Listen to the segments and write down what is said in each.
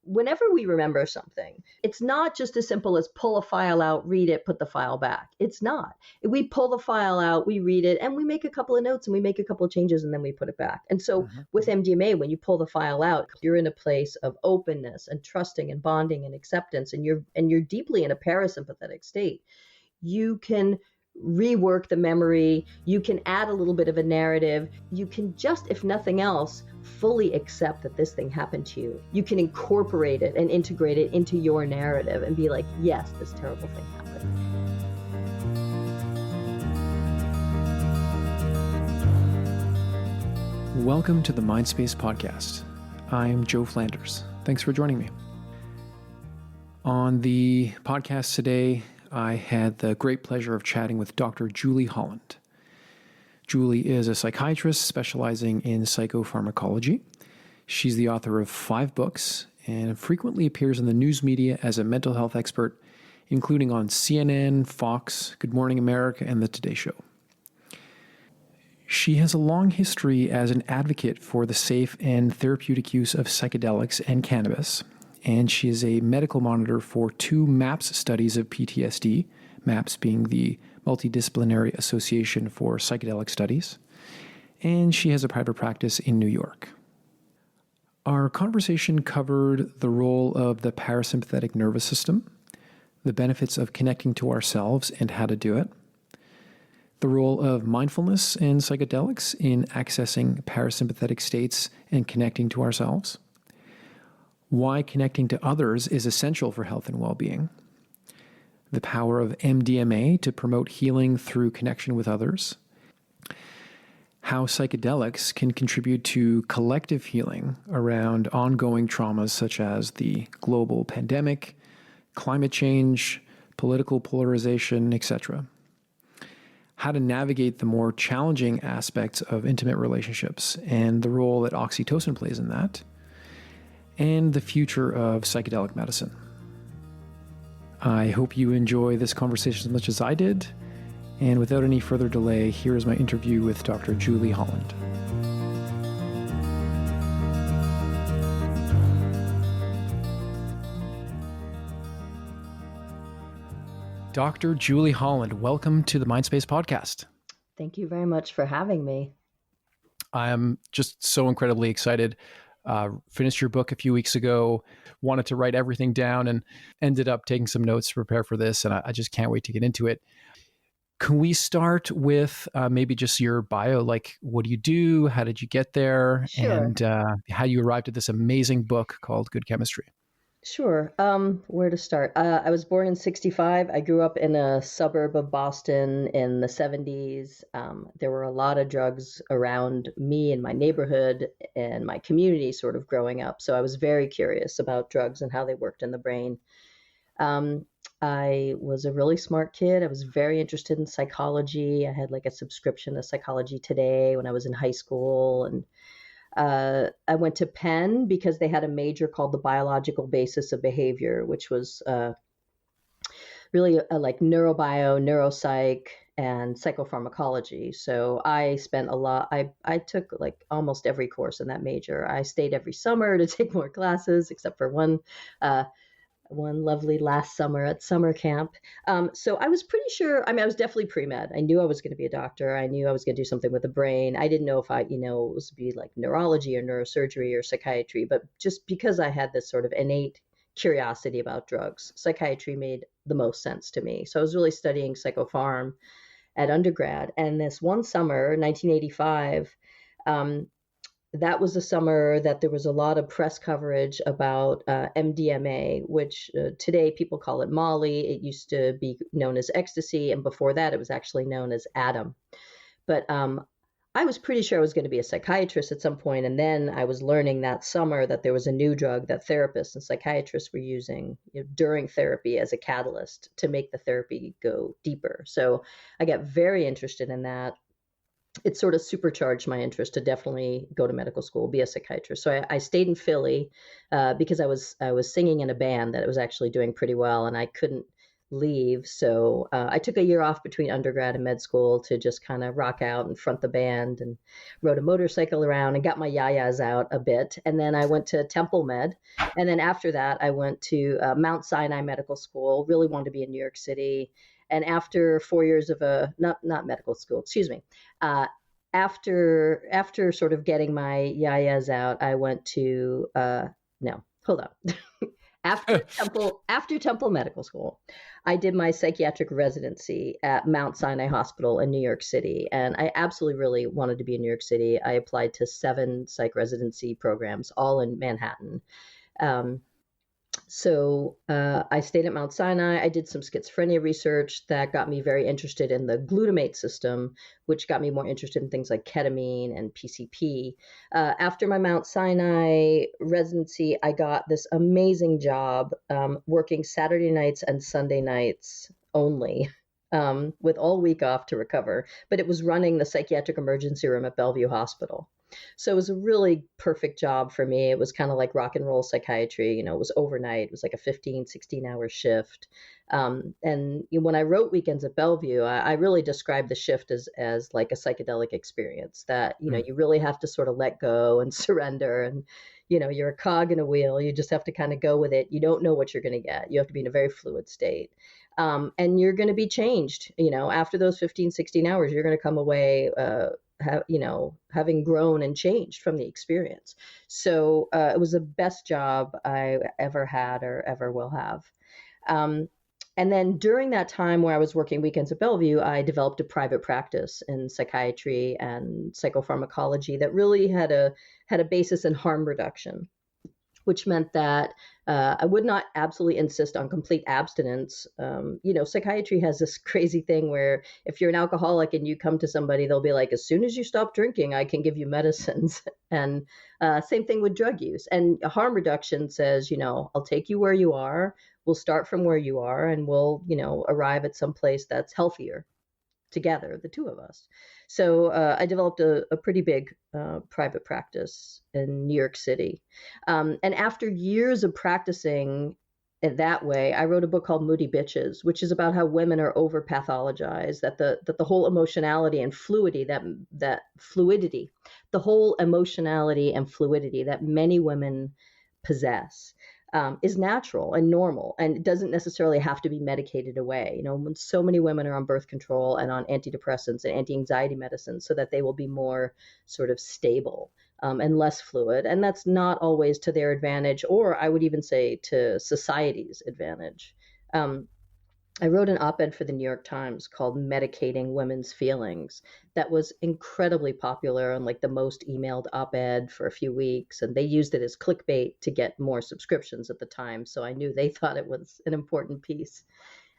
whenever we remember something, it's not just as simple as pull a file out, read it, put the file back. It's not. We pull the file out, we read it, and we make a couple of notes and we make a couple of changes and then we put it back. And so with MDMA, when you pull the file out, you're in a place of openness and trusting and bonding and acceptance, and you're deeply in a parasympathetic state. You can rework the memory, you can add a little bit of a narrative, you can just, if nothing else, fully accept that this thing happened to you. You can incorporate it and integrate it into your narrative and be like, yes, this terrible thing happened. Welcome to the Mindspace podcast. I'm Joe Flanders. Thanks for joining me. On the podcast today, I had the great pleasure of chatting with Dr. Julie Holland. Julie is a psychiatrist specializing in psychopharmacology. She's the author of 5 books and frequently appears in the news media as a mental health expert, including on CNN, Fox, Good Morning America, and The Today Show. She has a long history as an advocate for the safe and therapeutic use of psychedelics and cannabis, and she is a medical monitor for 2 MAPS studies of PTSD, MAPS being the Multidisciplinary Association for Psychedelic Studies, and she has a private practice in New York. Our conversation covered the role of the parasympathetic nervous system, the benefits of connecting to ourselves and how to do it, the role of mindfulness and psychedelics in accessing parasympathetic states and connecting to ourselves, why connecting to others is essential for health and well-being, the power of MDMA to promote healing through connection with others, how psychedelics can contribute to collective healing around ongoing traumas such as the global pandemic, climate change, political polarization, etc., how to navigate the more challenging aspects of intimate relationships and the role that oxytocin plays in that, and the future of psychedelic medicine. I hope you enjoy this conversation as much as I did, and without any further delay, here is my interview with Dr. Julie Holland. Dr. Julie Holland, welcome to the Mindspace podcast. Thank you very much for having me. I'm just so incredibly excited. Finished your book a few weeks ago, wanted to write everything down and ended up taking some notes to prepare for this. And I just can't wait to get into it. Can we start with maybe just your bio? Like, what do you do? How did you get there? Sure. And how you arrived at this amazing book called Good Chemistry? Sure. Where to start? I was born in 1965. I grew up in a suburb of Boston in the 1970s. There were a lot of drugs around me and my neighborhood and my community sort of growing up. So I was very curious about drugs and how they worked in the brain. I was a really smart kid. I was very interested in psychology. I had like a subscription to Psychology Today when I was in high school, and I went to Penn because they had a major called the biological basis of behavior, which was really like neurobio, neuropsych, and psychopharmacology. So I spent a lot, I took like almost every course in that major. I stayed every summer to take more classes, except for one lovely last summer at summer camp. So I was pretty sure, I was definitely pre-med. I knew I was going to be a doctor. I knew I was going to do something with the brain. I didn't know if it was be like neurology or neurosurgery or psychiatry, but just because I had this sort of innate curiosity about drugs, psychiatry made the most sense to me. So I was really studying psychopharm at undergrad. And this one summer, 1985, that was the summer that there was a lot of press coverage about MDMA, which today people call it Molly. It used to be known as Ecstasy, and before that it was actually known as Adam. But I was pretty sure I was going to be a psychiatrist at some point, and then I was learning that summer that there was a new drug that therapists and psychiatrists were using during therapy as a catalyst to make the therapy go deeper. So I got very interested in that. It sort of supercharged my interest to definitely go to medical school, be a psychiatrist. So I stayed in Philly because I was singing in a band that was actually doing pretty well, and I couldn't leave. So I took a year off between undergrad and med school to just kind of rock out and front the band, and rode a motorcycle around and got my yayas out a bit. And then I went to Temple Med. And then after that, I went to Mount Sinai Medical School, really wanted to be in New York City. And after 4 years of not medical school, excuse me, after sort of getting my yayas out, I went to no, hold on. After Temple Medical School, I did my psychiatric residency at Mount Sinai Hospital in New York City, and I absolutely really wanted to be in New York City. I applied to 7 psych residency programs, all in Manhattan. So I stayed at Mount Sinai. I did some schizophrenia research that got me very interested in the glutamate system, which got me more interested in things like ketamine and PCP. After my Mount Sinai residency, I got this amazing job working Saturday nights and Sunday nights only, with all week off to recover. But it was running the psychiatric emergency room at Belleview Hospital. So it was a really perfect job for me. It was kind of like rock and roll psychiatry. It was overnight. It was like a 15, 16-hour shift. And when I wrote Weekends at Bellevue, I really described the shift as like a psychedelic experience that, you really have to sort of let go and surrender. And, you're a cog in a wheel. You just have to kind of go with it. You don't know what you're going to get. You have to be in a very fluid state. And you're going to be changed. After those 15, 16 hours, you're going to come away having grown and changed from the experience. So it was the best job I ever had or ever will have. And then during that time where I was working Weekends at Bellevue, I developed a private practice in psychiatry and psychopharmacology that really had a basis in harm reduction, which meant that I would not absolutely insist on complete abstinence. Psychiatry has this crazy thing where if you're an alcoholic and you come to somebody, they'll be like, as soon as you stop drinking, I can give you medicines. And same thing with drug use. And harm reduction says, I'll take you where you are. We'll start from where you are, and we'll, arrive at some place that's healthier together, the two of us. So I developed a pretty big private practice in New York City. And after years of practicing it that way, I wrote a book called Moody Bitches, which is about how women are over pathologized, that the whole emotionality and fluidity, the whole emotionality and fluidity that many women possess is natural and normal, and it doesn't necessarily have to be medicated away. When so many women are on birth control and on antidepressants and anti-anxiety medicines so that they will be more sort of stable and less fluid. And that's not always to their advantage, or I would even say to society's advantage. I wrote an op-ed for the New York Times called Medicating Women's Feelings that was incredibly popular and like the most emailed op-ed for a few weeks. And they used it as clickbait to get more subscriptions at the time. So I knew they thought it was an important piece.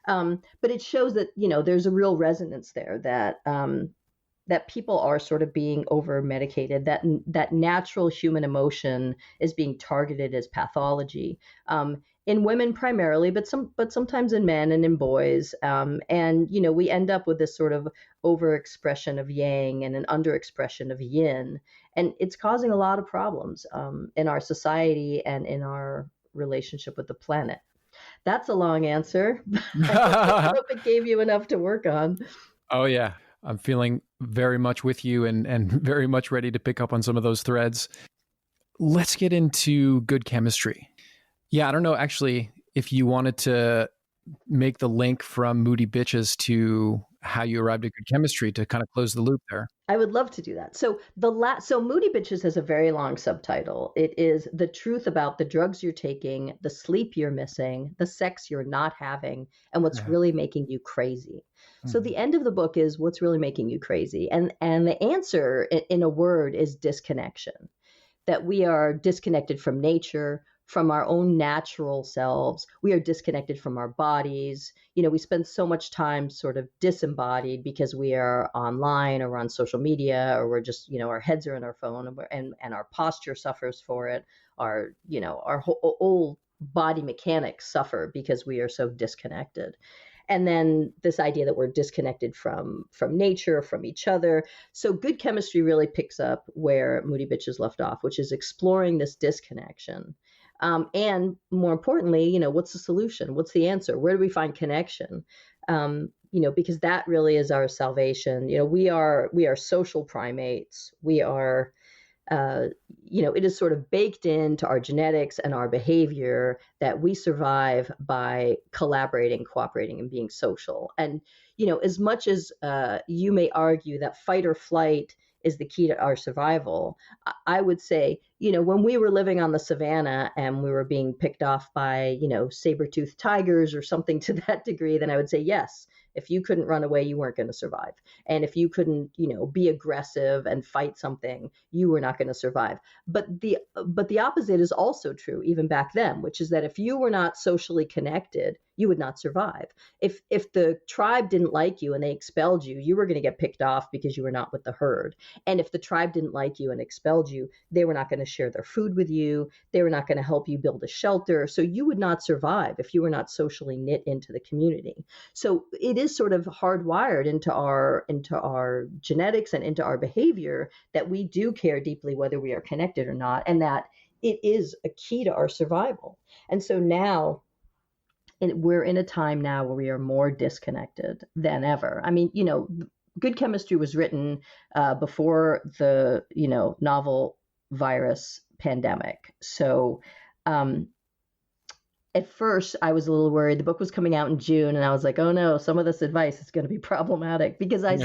But it shows that, there's a real resonance there that people are sort of being over medicated, that natural human emotion is being targeted as pathology. In women primarily, but sometimes in men and in boys. And, we end up with this sort of overexpression of yang and an underexpression of yin. And it's causing a lot of problems in our society and in our relationship with the planet. That's a long answer. I hope it gave you enough to work on. Oh, yeah. I'm feeling very much with you and very much ready to pick up on some of those threads. Let's get into good chemistry. Yeah, I don't know, actually, if you wanted to make the link from Moody Bitches to how you arrived at good chemistry to kind of close the loop there. I would love to do that. So Moody Bitches has a very long subtitle. It is the truth about the drugs you're taking, the sleep you're missing, the sex you're not having, and what's really making you crazy. Mm-hmm. So the end of the book is what's really making you crazy. And the answer in a word is disconnection, that we are disconnected from nature, from our own natural selves. We are disconnected from our bodies. We spend so much time sort of disembodied because we are online or on social media, or we're just, our heads are in our phone, and our posture suffers for it. Our whole body mechanics suffer because we are so disconnected. And then this idea that we're disconnected from nature, from each other. So good chemistry really picks up where Moody Bitches left off, which is exploring this disconnection. And more importantly, what's the solution? What's the answer? Where do we find connection? Because that really is our salvation. We are social primates. We are, uh, it is sort of baked into our genetics and our behavior that we survive by collaborating, cooperating, and being social. And, as much as you may argue that fight or flight is the key to our survival, I would say, when we were living on the savannah and we were being picked off by, saber-toothed tigers or something to that degree, then I would say, yes, if you couldn't run away, you weren't going to survive. And if you couldn't, be aggressive and fight something, you were not going to survive. But the opposite is also true even back then, which is that if you were not socially connected, you would not survive. If the tribe didn't like you and they expelled you, you were going to get picked off because you were not with the herd. And if the tribe didn't like you and expelled you, they were not going to share their food with you. They were not going to help you build a shelter. So you would not survive if you were not socially knit into the community. So it is sort of hardwired into our genetics and into our behavior that we do care deeply whether we are connected or not, and that it is a key to our survival. And so now we're in a time now where we are more disconnected than ever. I mean, Good Chemistry was written before the, novel virus pandemic. So at first I was a little worried. The book was coming out in June and I was like, oh no, some of this advice is going to be problematic because I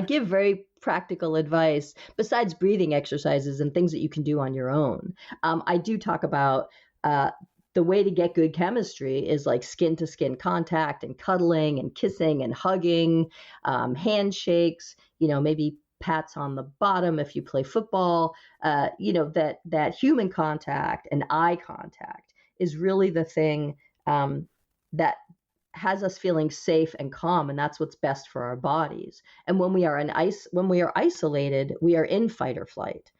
give very practical advice besides breathing exercises and things that you can do on your own. I do talk about the way to get good chemistry is like skin to skin contact and cuddling and kissing and hugging, handshakes, maybe pats on the bottom if you play football, that human contact and eye contact is really the thing that has us feeling safe and calm, and that's what's best for our bodies. And when we are isolated, we are in fight or flight.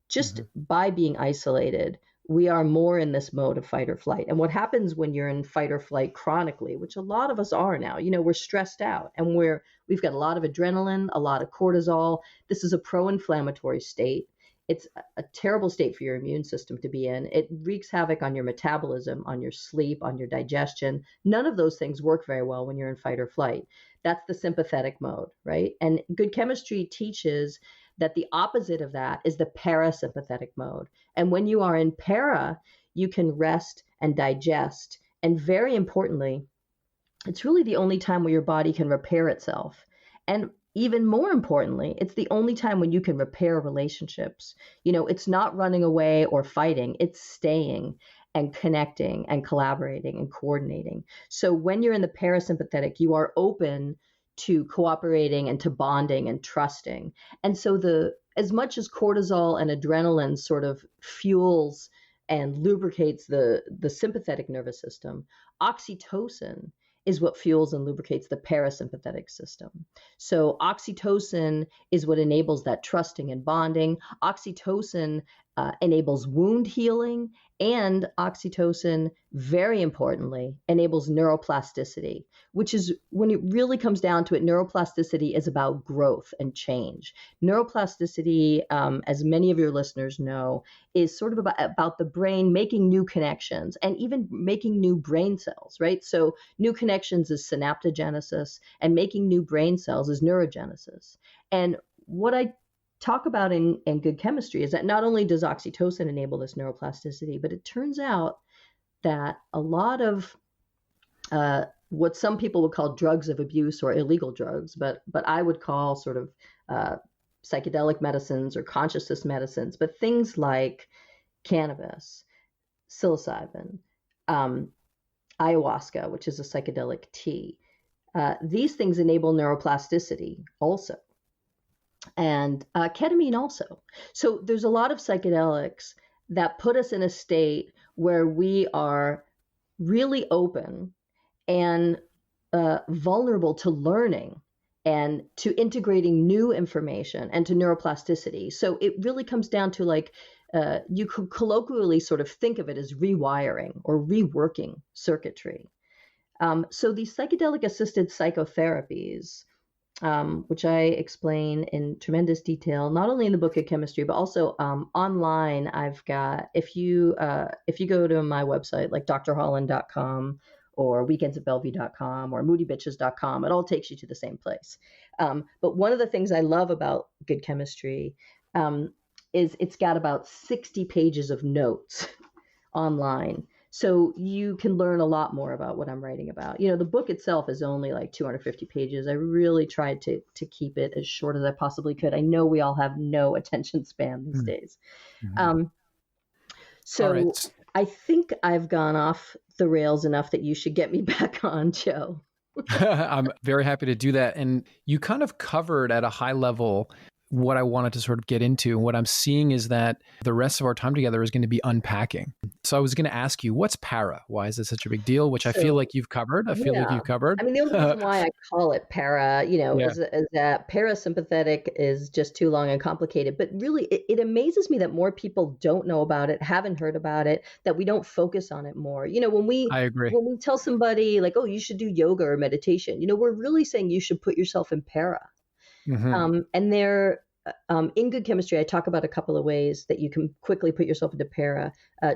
Just by being isolated, we are more in this mode of fight or flight. And what happens when you're in fight or flight chronically, which a lot of us are now, we're stressed out and we've got a lot of adrenaline, a lot of cortisol. This is a pro-inflammatory state. It's a terrible state for your immune system to be in. It wreaks havoc on your metabolism, on your sleep, on your digestion. None of those things work very well when you're in fight or flight. That's the sympathetic mode, right? And good chemistry teaches that the opposite of that is the parasympathetic mode. And when you are in para, you can rest and digest. And very importantly, it's really the only time where your body can repair itself. And even more importantly, it's the only time when you can repair relationships. It's not running away or fighting, it's staying and connecting and collaborating and coordinating. So when you're in the parasympathetic, you are open to cooperating and to bonding and trusting. And so as much as cortisol and adrenaline sort of fuels and lubricates the sympathetic nervous system, oxytocin is what fuels and lubricates the parasympathetic system. So oxytocin is what enables that trusting and bonding. Oxytocin enables wound healing, and oxytocin, very importantly, enables neuroplasticity, which is, when it really comes down to it, neuroplasticity is about growth and change. Neuroplasticity, as many of your listeners know, is sort of about the brain making new connections and even making new brain cells, right? So new connections is synaptogenesis, and making new brain cells is neurogenesis. And what I talk about in good chemistry is that not only does oxytocin enable this neuroplasticity, but it turns out that a lot of what some people would call drugs of abuse or illegal drugs, but I would call sort of psychedelic medicines or consciousness medicines, but things like cannabis, psilocybin, ayahuasca, which is a psychedelic tea, these things enable neuroplasticity also. And ketamine also. So there's a lot of psychedelics that put us in a state where we are really open and vulnerable to learning and to integrating new information and to neuroplasticity. So it really comes down to you could colloquially sort of think of it as rewiring or reworking circuitry. So these psychedelic assisted psychotherapies which I explain in tremendous detail, not only in the book of chemistry, but also online. I've got, if you go to my website, like drholland.com or weekendsatbellevue.com or moodybitches.com, it all takes you to the same place. But one of the things I love about good chemistry is it's got about 60 pages of notes online. So you can learn a lot more about what I'm writing about. The book itself is only like 250 pages. I really tried to keep it as short as I possibly could. I know we all have no attention span these days. Mm-hmm. So All right. I think I've gone off the rails enough that you should get me back on, Joe. I'm very happy to do that. And you kind of covered at a high level what I wanted to sort of get into. What I'm seeing is that the rest of our time together is going to be unpacking. So I was going to ask you, what's para? Why is it such a big deal? Which I feel like you've covered. I feel like you've covered. I mean, the only reason why I call it para, Yeah. is that parasympathetic is just too long and complicated. But really, it amazes me that more people don't know about it, haven't heard about it, that we don't focus on it more. I agree. When we tell somebody like, oh, you should do yoga or meditation, we're really saying you should put yourself in para. Mm-hmm. And there, in good chemistry, I talk about a couple of ways that you can quickly put yourself into para.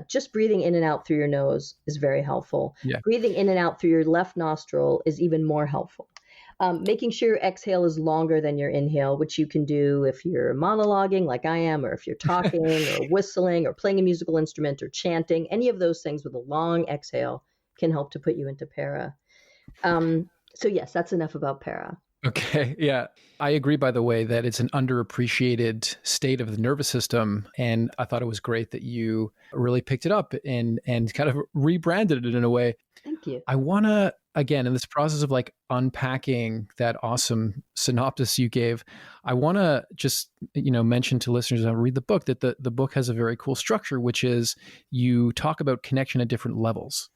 Just breathing in and out through your nose is very helpful. Yeah. Breathing in and out through your left nostril is even more helpful. Making sure your exhale is longer than your inhale, which you can do if you're monologuing like I am, or if you're talking or whistling or playing a musical instrument or chanting. Any of those things with a long exhale can help to put you into para. So yes, that's enough about para. Okay. Yeah. I agree, by the way, that it's an underappreciated state of the nervous system. And I thought it was great that you really picked it up and kind of rebranded it in a way. Thank you. I want to, again, in this process of like unpacking that awesome synopsis you gave, I want to just, mention to listeners who read the book that the book has a very cool structure, which is you talk about connection at different levels.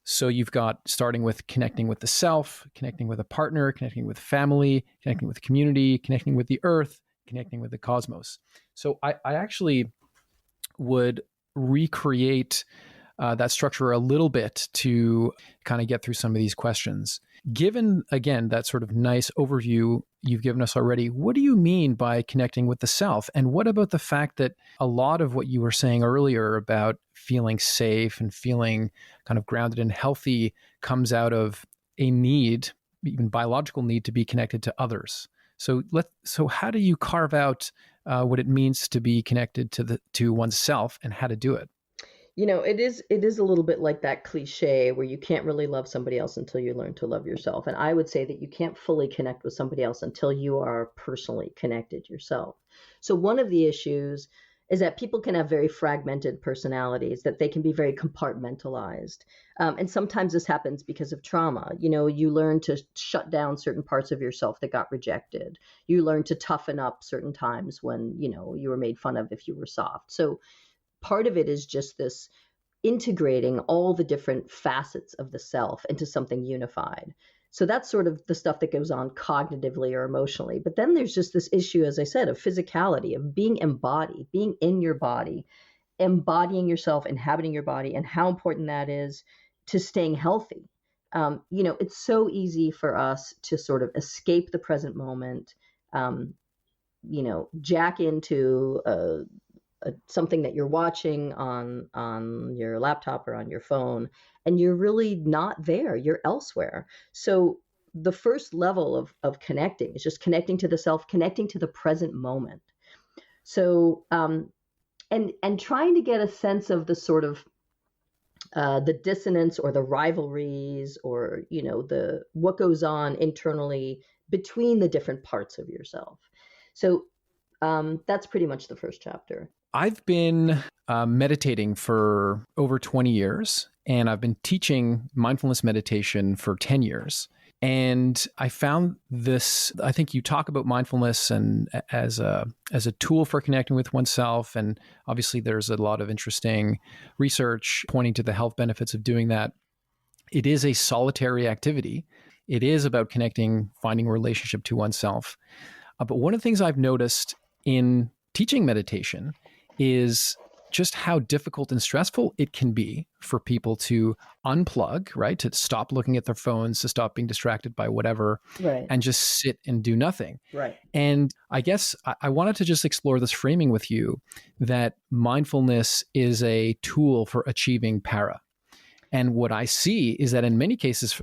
So you've got starting with connecting with the self, connecting with a partner, connecting with family, connecting with community, connecting with the earth, connecting with the cosmos. So I actually would recreate that structure a little bit to kind of get through some of these questions. Given, again, that sort of nice overview you've given us already, what do you mean by connecting with the self? And what about the fact that a lot of what you were saying earlier about feeling safe and feeling kind of grounded and healthy comes out of a need, even biological need, to be connected to others? So how do you carve out what it means to be connected to oneself and how to do it? It is a little bit like that cliche where you can't really love somebody else until you learn to love yourself. And I would say that you can't fully connect with somebody else until you are personally connected yourself. So one of the issues is that people can have very fragmented personalities, that they can be very compartmentalized. And sometimes this happens because of trauma. You learn to shut down certain parts of yourself that got rejected. You learn to toughen up certain times when, you were made fun of if you were soft. So part of it is just this integrating all the different facets of the self into something unified. So that's sort of the stuff that goes on cognitively or emotionally. But then there's just this issue, as I said, of physicality, of being embodied, being in your body, embodying yourself, inhabiting your body, and how important that is to staying healthy. It's so easy for us to sort of escape the present moment, jack into something that you're watching on your laptop or on your phone, and you're really not there. You're elsewhere. So the first level of connecting is just connecting to the self, connecting to the present moment. So and trying to get a sense of the sort of the dissonance or the rivalries or the what goes on internally between the different parts of yourself. So that's pretty much the first chapter. I've been meditating for over 20 years, and I've been teaching mindfulness meditation for 10 years. And I found this, I think you talk about mindfulness and as a tool for connecting with oneself. And obviously there's a lot of interesting research pointing to the health benefits of doing that. It is a solitary activity. It is about connecting, finding a relationship to oneself. But one of the things I've noticed in teaching meditation is just how difficult and stressful it can be for people to unplug, right? To stop looking at their phones, to stop being distracted by whatever, Right. and just sit and do nothing. Right. And I guess I wanted to just explore this framing with you, that mindfulness is a tool for achieving para. And what I see is that in many cases,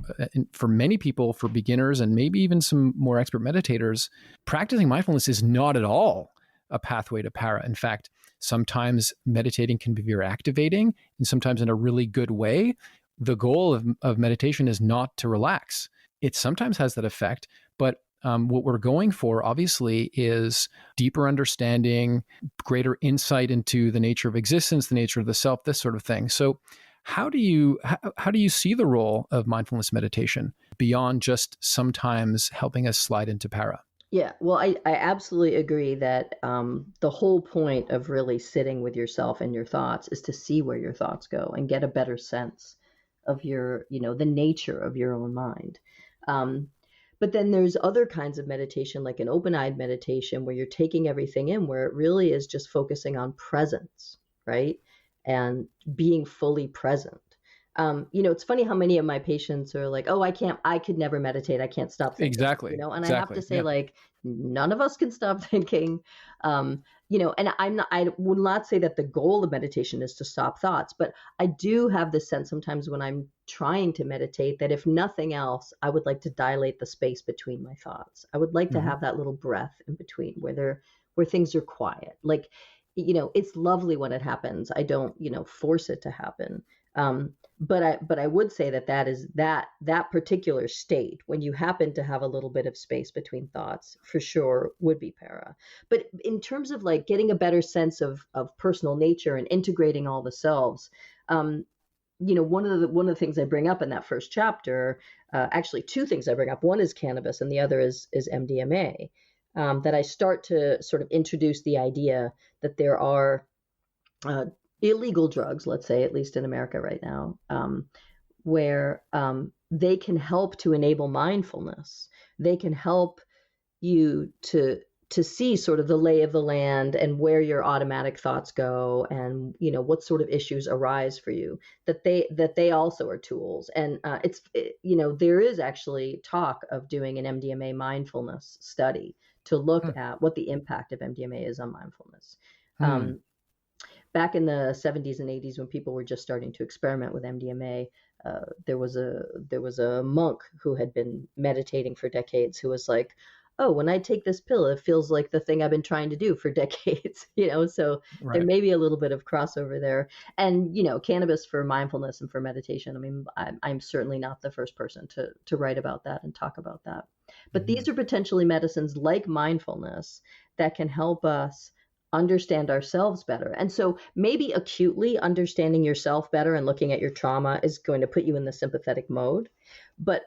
for many people, for beginners and maybe even some more expert meditators, practicing mindfulness is not at all a pathway to para. In fact, sometimes meditating can be very activating, and sometimes in a really good way. The goal of meditation is not to relax. It sometimes has that effect, but what we're going for, obviously, is deeper understanding, greater insight into the nature of existence, the nature of the self, this sort of thing. So how do you see the role of mindfulness meditation beyond just sometimes helping us slide into para? Yeah, well, I absolutely agree that the whole point of really sitting with yourself and your thoughts is to see where your thoughts go and get a better sense of your, the nature of your own mind. But then there's other kinds of meditation, like an open-eyed meditation, where you're taking everything in, where it really is just focusing on presence, right? And being fully present. It's funny how many of my patients are like, "Oh, I could never meditate. I can't stop thinking." Exactly. And I have to Exactly. say, Yeah. like, none of us can stop thinking. And I would not say that the goal of meditation is to stop thoughts, but I do have this sense sometimes when I'm trying to meditate that if nothing else, I would like to dilate the space between my thoughts. I would like to Mm-hmm. have that little breath in between where things are quiet. Like, it's lovely when it happens. I don't, force it to happen. But I would say that is that particular state when you happen to have a little bit of space between thoughts for sure would be para. But in terms of like getting a better sense of personal nature and integrating all the selves, one of the things I bring up in that first chapter, actually two things I bring up. One is cannabis, and the other is MDMA. That I start to sort of introduce the idea that there are uh, illegal drugs, let's say, at least in America right now, where they can help to enable mindfulness. They can help you to see sort of the lay of the land and where your automatic thoughts go, and what sort of issues arise for you. That they also are tools, and there is actually talk of doing an MDMA mindfulness study to look at what the impact of MDMA is on mindfulness. Hmm. Back in the 70s and 80s when people were just starting to experiment with MDMA, there was a monk who had been meditating for decades who was like, "Oh, when I take this pill, it feels like the thing I've been trying to do for decades." So there Right. may be a little bit of crossover there. And cannabis for mindfulness and for meditation. I mean, I'm certainly not the first person to write about that and talk about that. But Mhm. these are potentially medicines like mindfulness that can help us understand ourselves better. And so maybe acutely understanding yourself better and looking at your trauma is going to put you in the sympathetic mode. But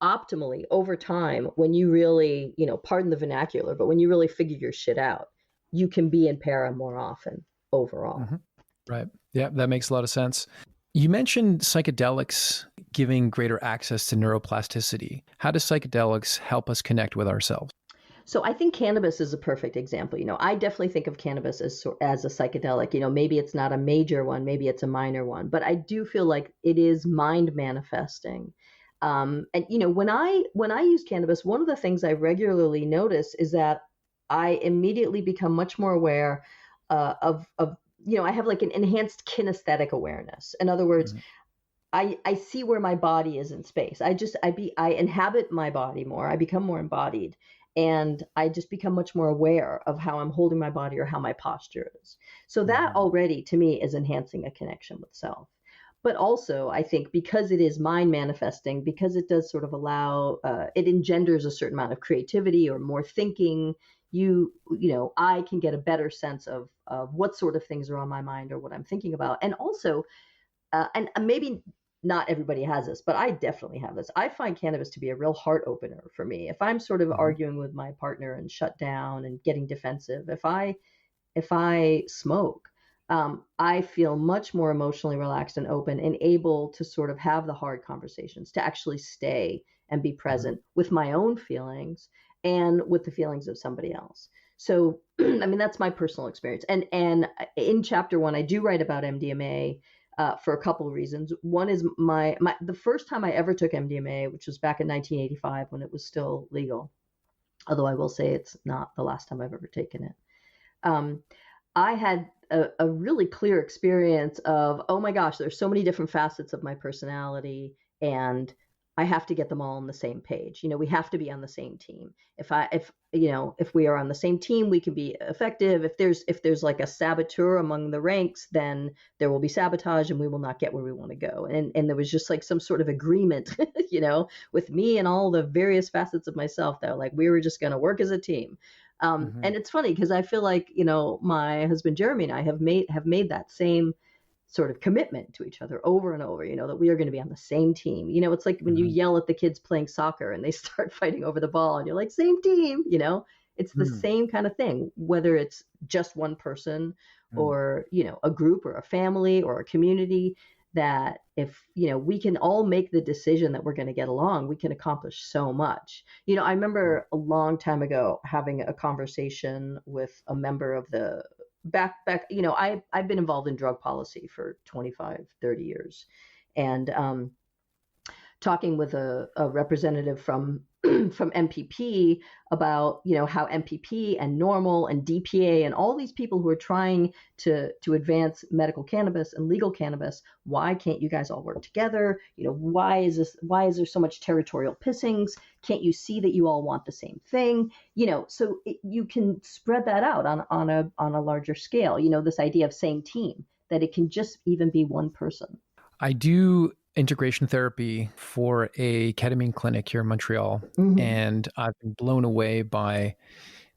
optimally, over time, when you really, pardon the vernacular, but when you really figure your shit out, you can be in para more often overall. Mhm. Right. Yeah, that makes a lot of sense. You mentioned psychedelics giving greater access to neuroplasticity. How does psychedelics help us connect with ourselves? So I think cannabis is a perfect example. I definitely think of cannabis as a psychedelic. Maybe it's not a major one, maybe it's a minor one, but I do feel like it is mind manifesting. And when I use cannabis, one of the things I regularly notice is that I immediately become much more aware of I have like an enhanced kinesthetic awareness. In other words, Mhm. I see where my body is in space. I inhabit my body more. I become more embodied, and I just become much more aware of how I'm holding my body or how my posture is. So that Mhm. already to me is enhancing a connection with self. But also, I think because it is mind manifesting, because it does sort of allow, it engenders a certain amount of creativity or more thinking. I can get a better sense of what sort of things are on my mind or what I'm thinking about, and also and maybe not everybody has this, but I definitely have this. I find cannabis to be a real heart opener for me. If I'm sort of Mhm. arguing with my partner and shut down and getting defensive, if I smoke, I feel much more emotionally relaxed and open and able to sort of have the hard conversations, to actually stay and be Mhm. present with my own feelings and with the feelings of somebody else. So, I mean, that's my personal experience. And in chapter 1, I do write about MDMA for a couple of reasons. One is the first time I ever took MDMA, which was back in 1985 when it was still legal. Although I will say it's not the last time I've ever taken it. Um, I had a really clear experience of, oh my gosh, there's so many different facets of my personality, and I have to get them all on the same page. We have to be on the same team. If we are on the same team, we can be effective. If there's like a saboteur among the ranks, then there will be sabotage and we will not get where we want to go. And there was just like some sort of agreement, with me and all the various facets of myself that like we were just going to work as a team. And it's funny because I feel like, my husband Jeremy and I have made that same sort of commitment to each other over and over, that we are going to be on the same team. It's like when you yell at the kids playing soccer and they start fighting over the ball and you're like, same team, it's the same kind of thing, whether it's just one person or, a group or a family or a community, that if, we can all make the decision that we're going to get along, we can accomplish so much. I remember a long time ago having a conversation with a member of the back, I've been involved in drug policy for 25, 30 years. And talking with a representative from from MPP about, how MPP and NORML and DPA and all these people who are trying to advance medical cannabis and legal cannabis, why can't you guys all work together? Why is there so much territorial pissings? Can't you see that you all want the same thing? So you can spread that out on a larger scale, this idea of same team, that it can just even be one person. I do integration therapy for a ketamine clinic here in Montreal, and I've been blown away by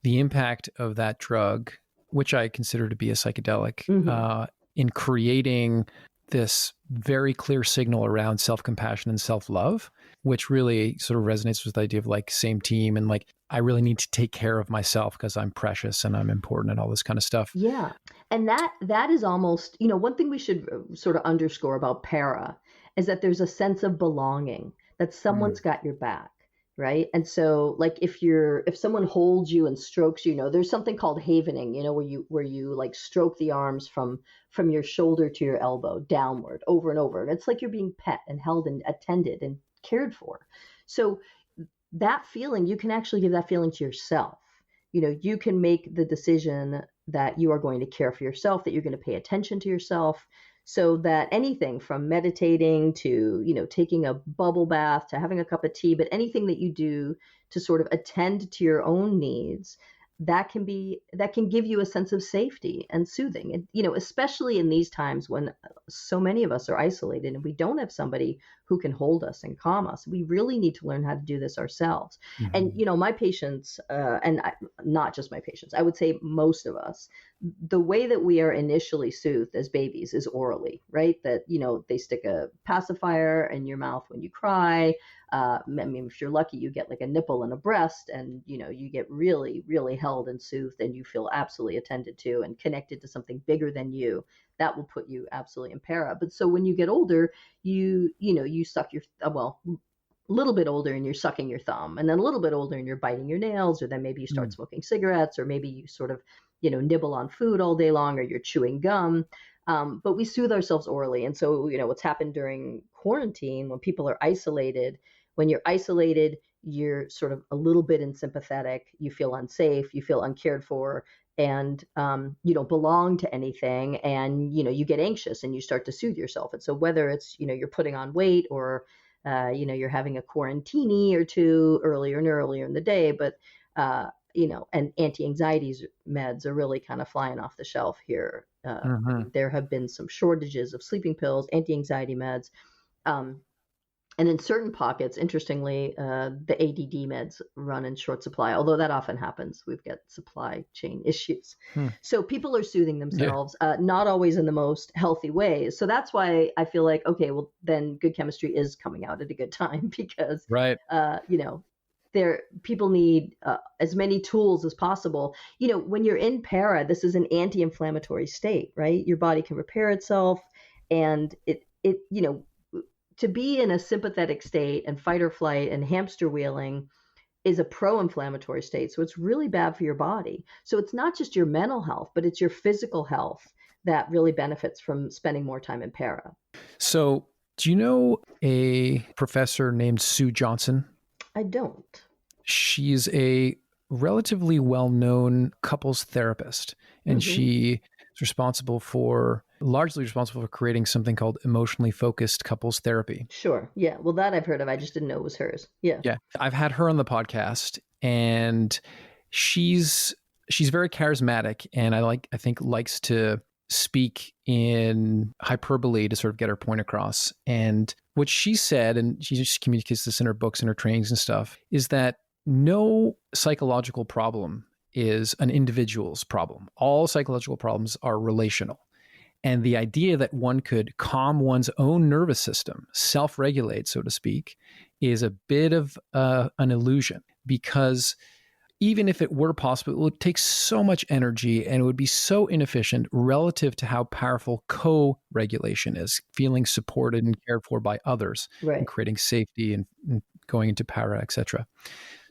the impact of that drug, which I consider to be a psychedelic, in creating this very clear signal around self-compassion and self-love, which really sort of resonates with the idea of like same team and like I really need to take care of myself because I'm precious and I'm important and all this kind of stuff. Yeah. And that is almost, one thing we should sort of underscore about para is that there's a sense of belonging, that someone's got your back, right? And so like if someone holds you and strokes you, there's something called havening, where you like stroke the arms from your shoulder to your elbow downward over and over. And it's like you're being pet and held and attended and cared for. So that feeling, you can actually give that feeling to yourself. You can make the decision that you are going to care for yourself, that you're going to pay attention to yourself, so that anything from meditating to, taking a bubble bath to having a cup of tea, but anything that you do to sort of attend to your own needs, that can give you a sense of safety and soothing. And, especially in these times when so many of us are isolated and we don't have somebody who can hold us and calm us, we really need to learn how to do this ourselves. And, my patients, not just my patients, I would say most of us, the way that we are initially soothed as babies is orally, right? That, they stick a pacifier in your mouth when you cry. I mean, if you're lucky, you get like a nipple and a breast and, you get really, really held and soothed and you feel absolutely attended to and connected to something bigger than you. That will put you absolutely in para. But so when you get older, you suck your, a little bit older and you're sucking your thumb, and then a little bit older and you're biting your nails, or then maybe you start smoking cigarettes, or maybe you sort of, nibble on food all day long, or you're chewing gum. But we soothe ourselves orally. And so, what's happened during quarantine when people are isolated, when you're isolated, you're sort of a little bit unsympathetic, you feel unsafe, you feel uncared for, and you don't belong to anything, and you get anxious and you start to soothe yourself. And so whether it's you're putting on weight, or you're having a quarantini or two earlier in the day, but and anti-anxiety meds are really kind of flying off the shelf here. There have been some shortages of sleeping pills, anti-anxiety meds. And in certain pockets, interestingly, the ADD meds run in short supply, although that often happens. We've got supply chain issues. So people are soothing themselves, not always in the most healthy ways. So that's why I feel like, okay, well, then good chemistry is coming out at a good time, because, people need as many tools as possible. When you're in para, this is an anti-inflammatory state, right? Your body can repair itself, and it to be in a sympathetic state and fight or flight and hamster wheeling, is a pro-inflammatory state. So it's really bad for your body. So it's not just your mental health, but it's your physical health that really benefits from spending more time in para. So do you know a professor named Sue Johnson? I don't. She's a relatively well-known couples therapist, and she is largely responsible for creating something called emotionally focused couples therapy. Sure. Yeah. Well, that I've heard of. I just didn't know it was hers. Yeah. Yeah. I've had her on the podcast, and she's very charismatic, and I think likes to speak in hyperbole to sort of get her point across. And what she said, and she just communicates this in her books and her trainings and stuff, is that no psychological problem is an individual's problem. All psychological problems are relational. And the idea that one could calm one's own nervous system, self-regulate, so to speak, is a bit of an illusion, because even if it were possible, it would take so much energy and it would be so inefficient relative to how powerful co-regulation is, feeling supported and cared for by others, Right. and creating safety and going into para, etc.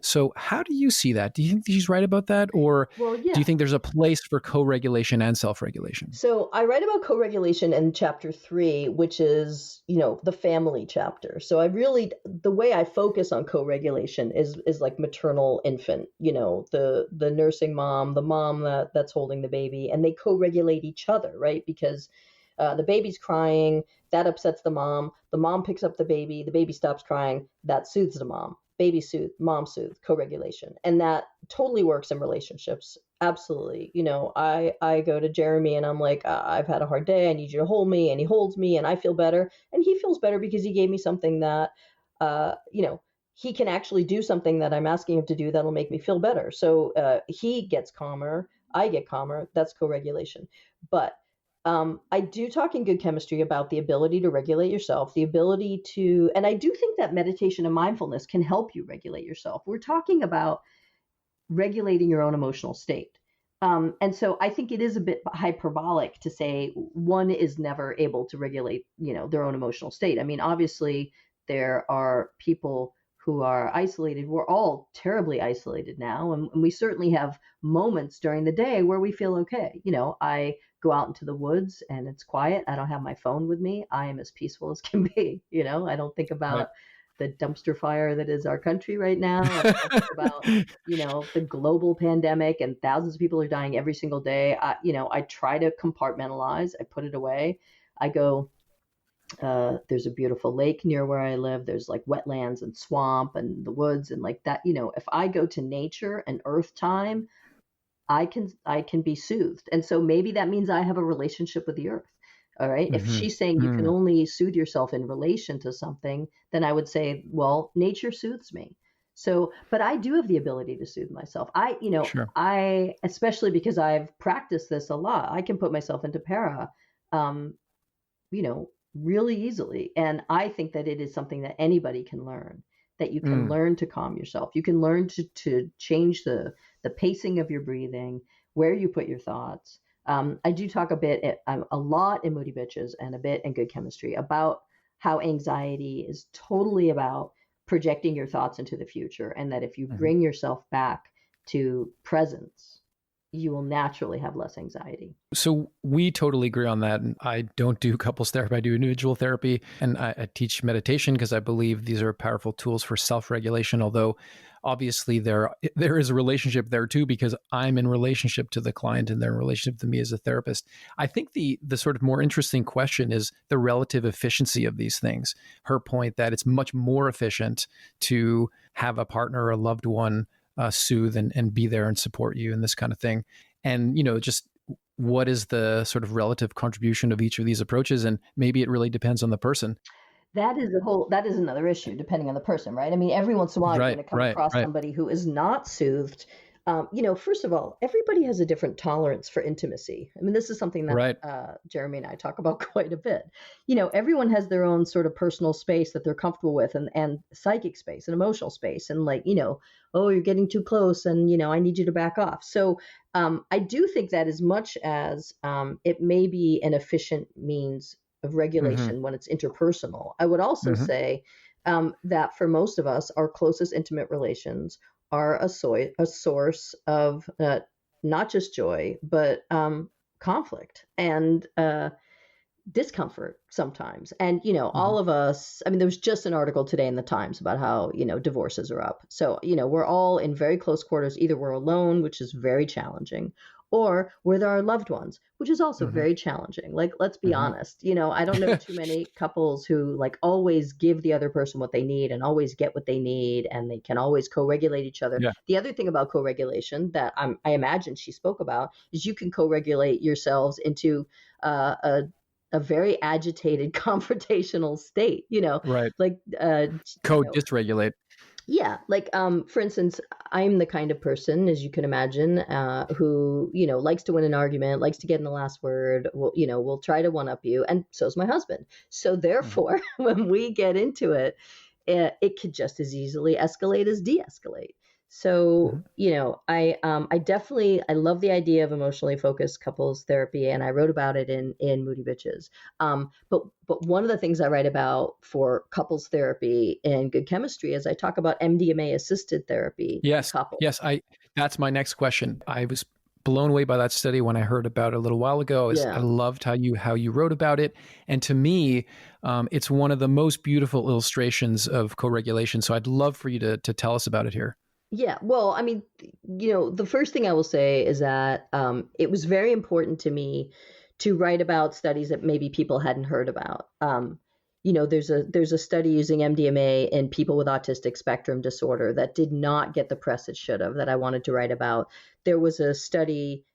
So how do you see that? Do you think she's right about that? Or Well, yeah. do you think there's a place for co-regulation and self-regulation? So I write about co-regulation in chapter 3, which is, the family chapter. So the way I focus on co-regulation is like maternal infant, the nursing mom, the mom that's holding the baby, and they co-regulate each other, right? Because the baby's crying, that upsets the mom picks up the baby stops crying, that soothes the mom. Baby soothe, mom soothe, co-regulation. And that totally works in relationships. Absolutely. I go to Jeremy and I'm like, I've had a hard day. I need you to hold me. And he holds me and I feel better. And he feels better because he gave me something that, he can actually do something that I'm asking him to do that'll make me feel better. So he gets calmer. I get calmer. That's co-regulation. But I do talk in Good Chemistry about the ability to regulate yourself, the ability to, and I do think that meditation and mindfulness can help you regulate yourself. We're talking about regulating your own emotional state. And so I think it is a bit hyperbolic to say one is never able to regulate, their own emotional state. I mean, obviously there are people who are isolated. We're all terribly isolated now. And we certainly have moments during the day where we feel okay. I go out into the woods and it's quiet. I don't have my phone with me. I am as peaceful as can be. I don't think about the dumpster fire that is our country right now. I don't think about, the global pandemic and thousands of people are dying every single day. I try to compartmentalize. I put it away. I go, there's a beautiful lake near where I live. There's like wetlands and swamp and the woods and like that. If I go to nature and earth time, I can be soothed. And so maybe that means I have a relationship with the earth. All right. If she's saying you can only soothe yourself in relation to something, then I would say, well, nature soothes me. So, but I do have the ability to soothe myself. Sure. I, especially because I've practiced this a lot, I can put myself into para, really easily. And I think that it is something that anybody can learn, that you can learn to calm yourself. You can learn to change the pacing of your breathing, where you put your thoughts. I do talk a lot in Moody Bitches and a bit in Good Chemistry about how anxiety is totally about projecting your thoughts into the future. And that if you bring yourself back to presence, you will naturally have less anxiety. So we totally agree on that. And I don't do couples therapy. I do individual therapy, and I teach meditation because I believe these are powerful tools for self-regulation. Although obviously there is a relationship there too, because I'm in relationship to the client and they're in relationship to me as a therapist. I think the sort of more interesting question is the relative efficiency of these things. Her point that it's much more efficient to have a partner or a loved one soothe and be there and support you and this kind of thing. And, just what is the sort of relative contribution of each of these approaches? And maybe it really depends on the person. That is another issue depending on the person, right? I mean, every once in a while you're going to come across somebody who is not soothed. First of all, everybody has a different tolerance for intimacy. I mean, this is something that Jeremy and I talk about quite a bit. Everyone has their own sort of personal space that they're comfortable with, and psychic space and emotional space. And oh, you're getting too close and, I need you to back off. So I do think that as much as it may be an efficient means of regulation when it's interpersonal, I would also say that for most of us, our closest intimate relations are a source of not just joy, but conflict and discomfort sometimes. And, Hmm. all of us, I mean, there was just an article today in the Times about how, divorces are up. So, we're all in very close quarters. Either we're alone, which is very challenging, or we're with our loved ones, which is also Hmm. very challenging. Like, let's be Hmm. honest, I don't know too many couples who like always give the other person what they need and always get what they need, and they can always co-regulate each other. Yeah. The other thing about co-regulation that I imagine she spoke about is you can co-regulate yourselves into a very agitated confrontational state, Right. like Code dysregulate. yeah, like for instance, I'm the kind of person, as you can imagine, who likes to win an argument, likes to get in the last word, will try to one up you, and so's my husband. So Hmm. therefore when we get into it, it could just as easily escalate as de-escalate. So, Hmm. I definitely I love the idea of emotionally focused couples therapy, and I wrote about it in Moody Bitches. But one of the things I write about for couples therapy and good chemistry is I talk about MDMA assisted therapy in Yes. couples. Yes. That's my next question. I was blown away by that study when I heard about it a little while ago. I Yeah. loved how you wrote about it, and to me, it's one of the most beautiful illustrations of co-regulation. So I'd love for you to tell us about it here. Yeah, well, I mean, the first thing I will say is that it was very important to me to write about studies that maybe people hadn't heard about. There's a study using MDMA in people with autistic spectrum disorder that did not get the press it should have, that I wanted to write about. There was a study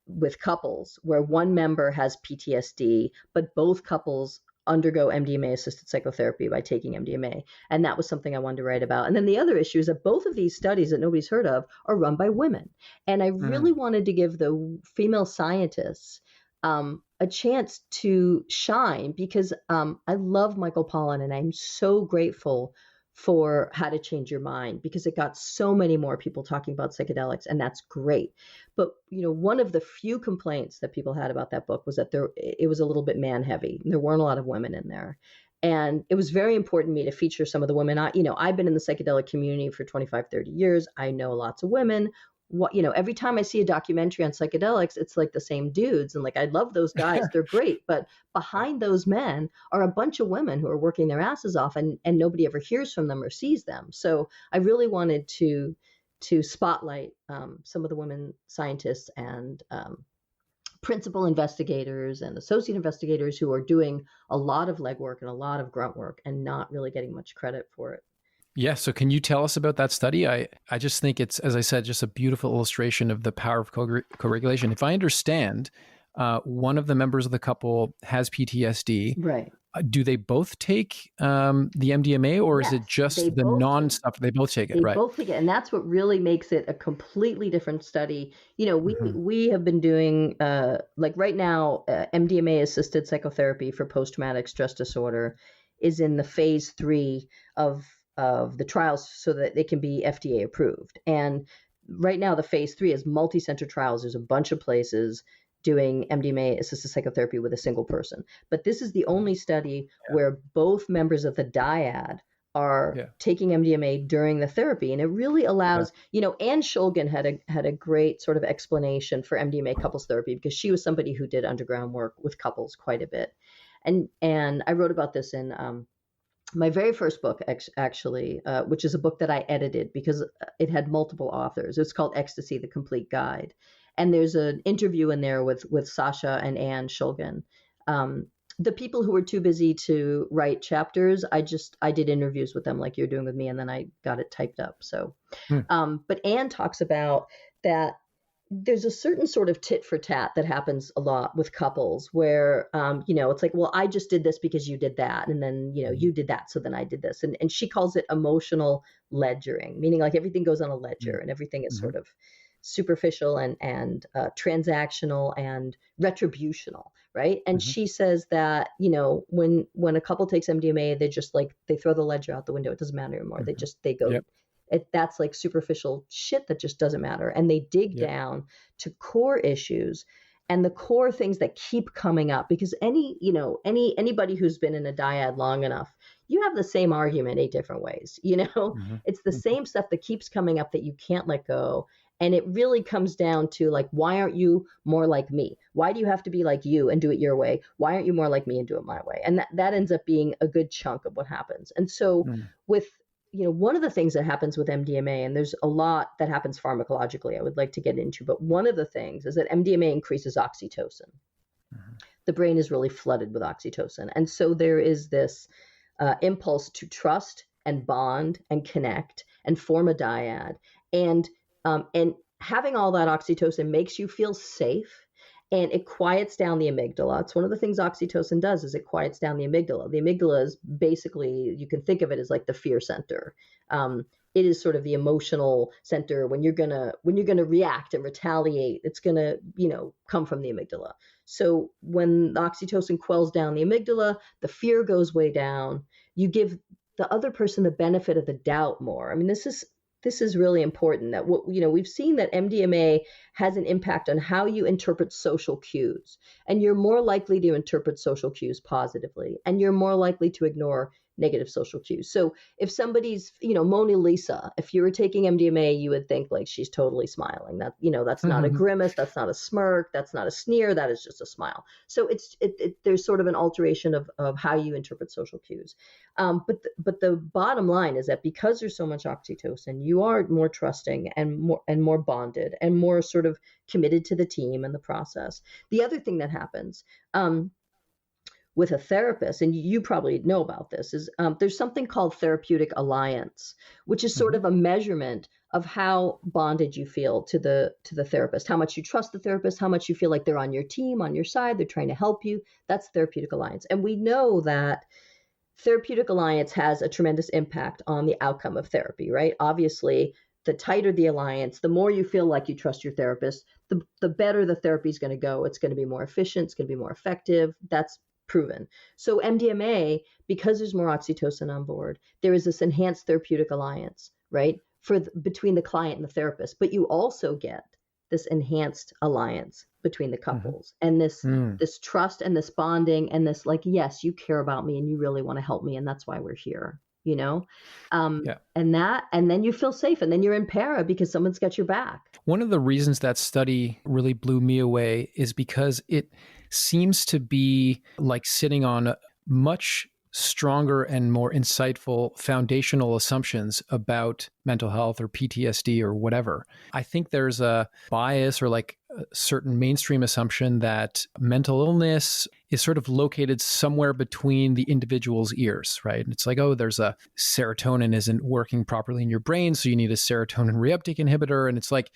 with couples where one member has PTSD, but both couples undergo MDMA assisted psychotherapy by taking MDMA. And that was something I wanted to write about. And then the other issue is that both of these studies that nobody's heard of are run by women. And I really Mm. wanted to give the female scientists a chance to shine because I love Michael Pollan and I'm so grateful for How to Change Your Mind because it got so many more people talking about psychedelics, and that's great. But one of the few complaints that people had about that book was that it was a little bit man heavy. There weren't a lot of women in there. And it was very important to me to feature some of the women. I've been in the psychedelic community for 25, 30 years. I know lots of women. Every time I see a documentary on psychedelics, it's like the same dudes. And like, I love those guys. They're great. But Yeah. behind those men are a bunch of women who are working their asses off and nobody ever hears from them or sees them. So I really wanted to spotlight some of the women scientists and principal investigators and associate investigators who are doing a lot of legwork and a lot of grunt work and not really getting much credit for it. Yeah. So can you tell us about that study? I just think it's, as I said, just a beautiful illustration of the power of co-regulation. If I understand, one of the members of the couple has PTSD. Right. Do they both take the MDMA, or is it Yes, just the non stuff? They both take it, they right? both take it, and that's what really makes it a completely different study. We Hmm. we have been doing like right now, MDMA assisted psychotherapy for post traumatic stress disorder is in the phase 3 of the trials so that they can be FDA approved. And right now, the phase 3 is multi-center trials. There's a bunch of places doing MDMA assisted psychotherapy with a single person, but this is the only study where both members of the dyad are Yeah. taking MDMA during the therapy, and it really Yeah. allows. Anne Shulgin had a great sort of explanation for MDMA couples therapy because she was somebody who did underground work with couples quite a bit, and I wrote about this in my very first book, actually, which is a book that I edited because it had multiple authors. It's called Ecstasy: The Complete Guide, and there's an interview in there with Sasha and Anne Shulgin. The people who were too busy to write chapters, I did interviews with them like you're doing with me, and then I got it typed up. So, Hmm. but Anne talks about that there's a certain sort of tit for tat that happens a lot with couples where it's like, well, I just did this because you did that, and then you did that, so then I did this, and she calls it emotional ledgering, meaning like everything goes on a ledger and everything is Hmm. sort of superficial and transactional and retributional, right? And Hmm. she says that when a couple takes MDMA, they just like they throw the ledger out the window. It doesn't matter anymore. Hmm. They go. Yep. That's like superficial shit that just doesn't matter, and they dig Yep. down to core issues. And the core things that keep coming up, because anybody who's been in a dyad long enough, you have the same argument 8 different ways. Mm-hmm. It's the same stuff that keeps coming up that you can't let go. And it really comes down to like, why aren't you more like me? Why do you have to be like you and do it your way? Why aren't you more like me and do it my way? And that ends up being a good chunk of what happens. And so with, one of the things that happens with MDMA, and there's a lot that happens pharmacologically I would like to get into, but one of the things is that MDMA increases oxytocin. The brain is really flooded with oxytocin. And so there is this impulse to trust and bond and connect and form a dyad. And having all that oxytocin makes you feel safe, and it quiets down the amygdala. It's one of the things oxytocin does, is it quiets down the amygdala. The amygdala is basically, you can think of it as like the fear center. It is sort of the emotional center. When you're gonna react and retaliate, it's gonna come from the amygdala. So when the oxytocin quells down the amygdala, the fear goes way down. You give the other person the benefit of the doubt more. I mean, this is really important, that we've seen that MDMA has an impact on how you interpret social cues, and you're more likely to interpret social cues positively, and you're more likely to ignore negative social cues. So if somebody's, Mona Lisa, if you were taking MDMA, you would think like she's totally smiling. That, that's not a grimace, that's not a smirk, that's not a sneer, that is just a smile. So there's sort of an alteration of how you interpret social cues. But the bottom line is that because there's so much oxytocin, you are more trusting and more bonded and more sort of committed to the team and the process. The other thing that happens, with a therapist, and you probably know about this, is there's something called therapeutic alliance, which is sort of a measurement of how bonded you feel to the therapist, how much you trust the therapist, how much you feel like they're on your team, on your side, they're trying to help you. That's therapeutic alliance. And we know that therapeutic alliance has a tremendous impact on the outcome of therapy, right? Obviously, the tighter the alliance, the more you feel like you trust your therapist, the better the therapy is going to go. It's going to be more efficient, it's going to be more effective. That's proven. So MDMA, because there's more oxytocin on board, there is this enhanced therapeutic alliance, right, between the client and the therapist. But you also get this enhanced alliance between the couples, and this trust and this bonding and this like, yes, you care about me and you really want to help me, and that's why we're here. And then you feel safe, and then you're in para because someone's got your back. One of the reasons that study really blew me away is because it seems to be like sitting on much stronger and more insightful foundational assumptions about mental health or PTSD or whatever. I think there's a bias or like a certain mainstream assumption that mental illness is sort of located somewhere between the individual's ears, right? And it's like, oh, there's a serotonin isn't working properly in your brain, so you need a serotonin reuptake inhibitor. And it's like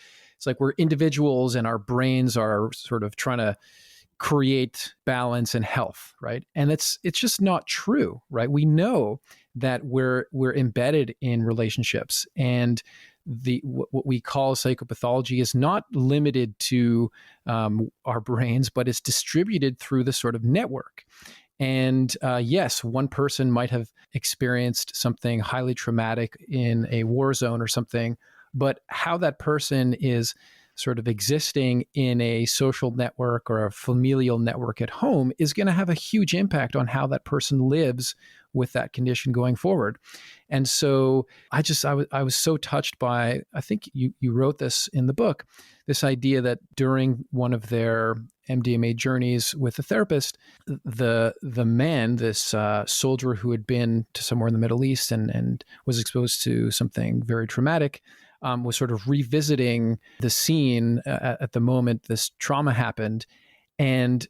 we're individuals and our brains are sort of trying to create balance and health, right? And it's just not true, right? We know that we're embedded in relationships, and what we call psychopathology is not limited to our brains, but it's distributed through the sort of network. And yes, one person might have experienced something highly traumatic in a war zone or something, but how that person is sort of existing in a social network or a familial network at home is going to have a huge impact on how that person lives with that condition going forward. And so I was so touched by, I think you wrote this in the book, this idea that during one of their MDMA journeys with a therapist, the man, this soldier who had been to somewhere in the Middle East and was exposed to something very traumatic, was sort of revisiting the scene at the moment this trauma happened. And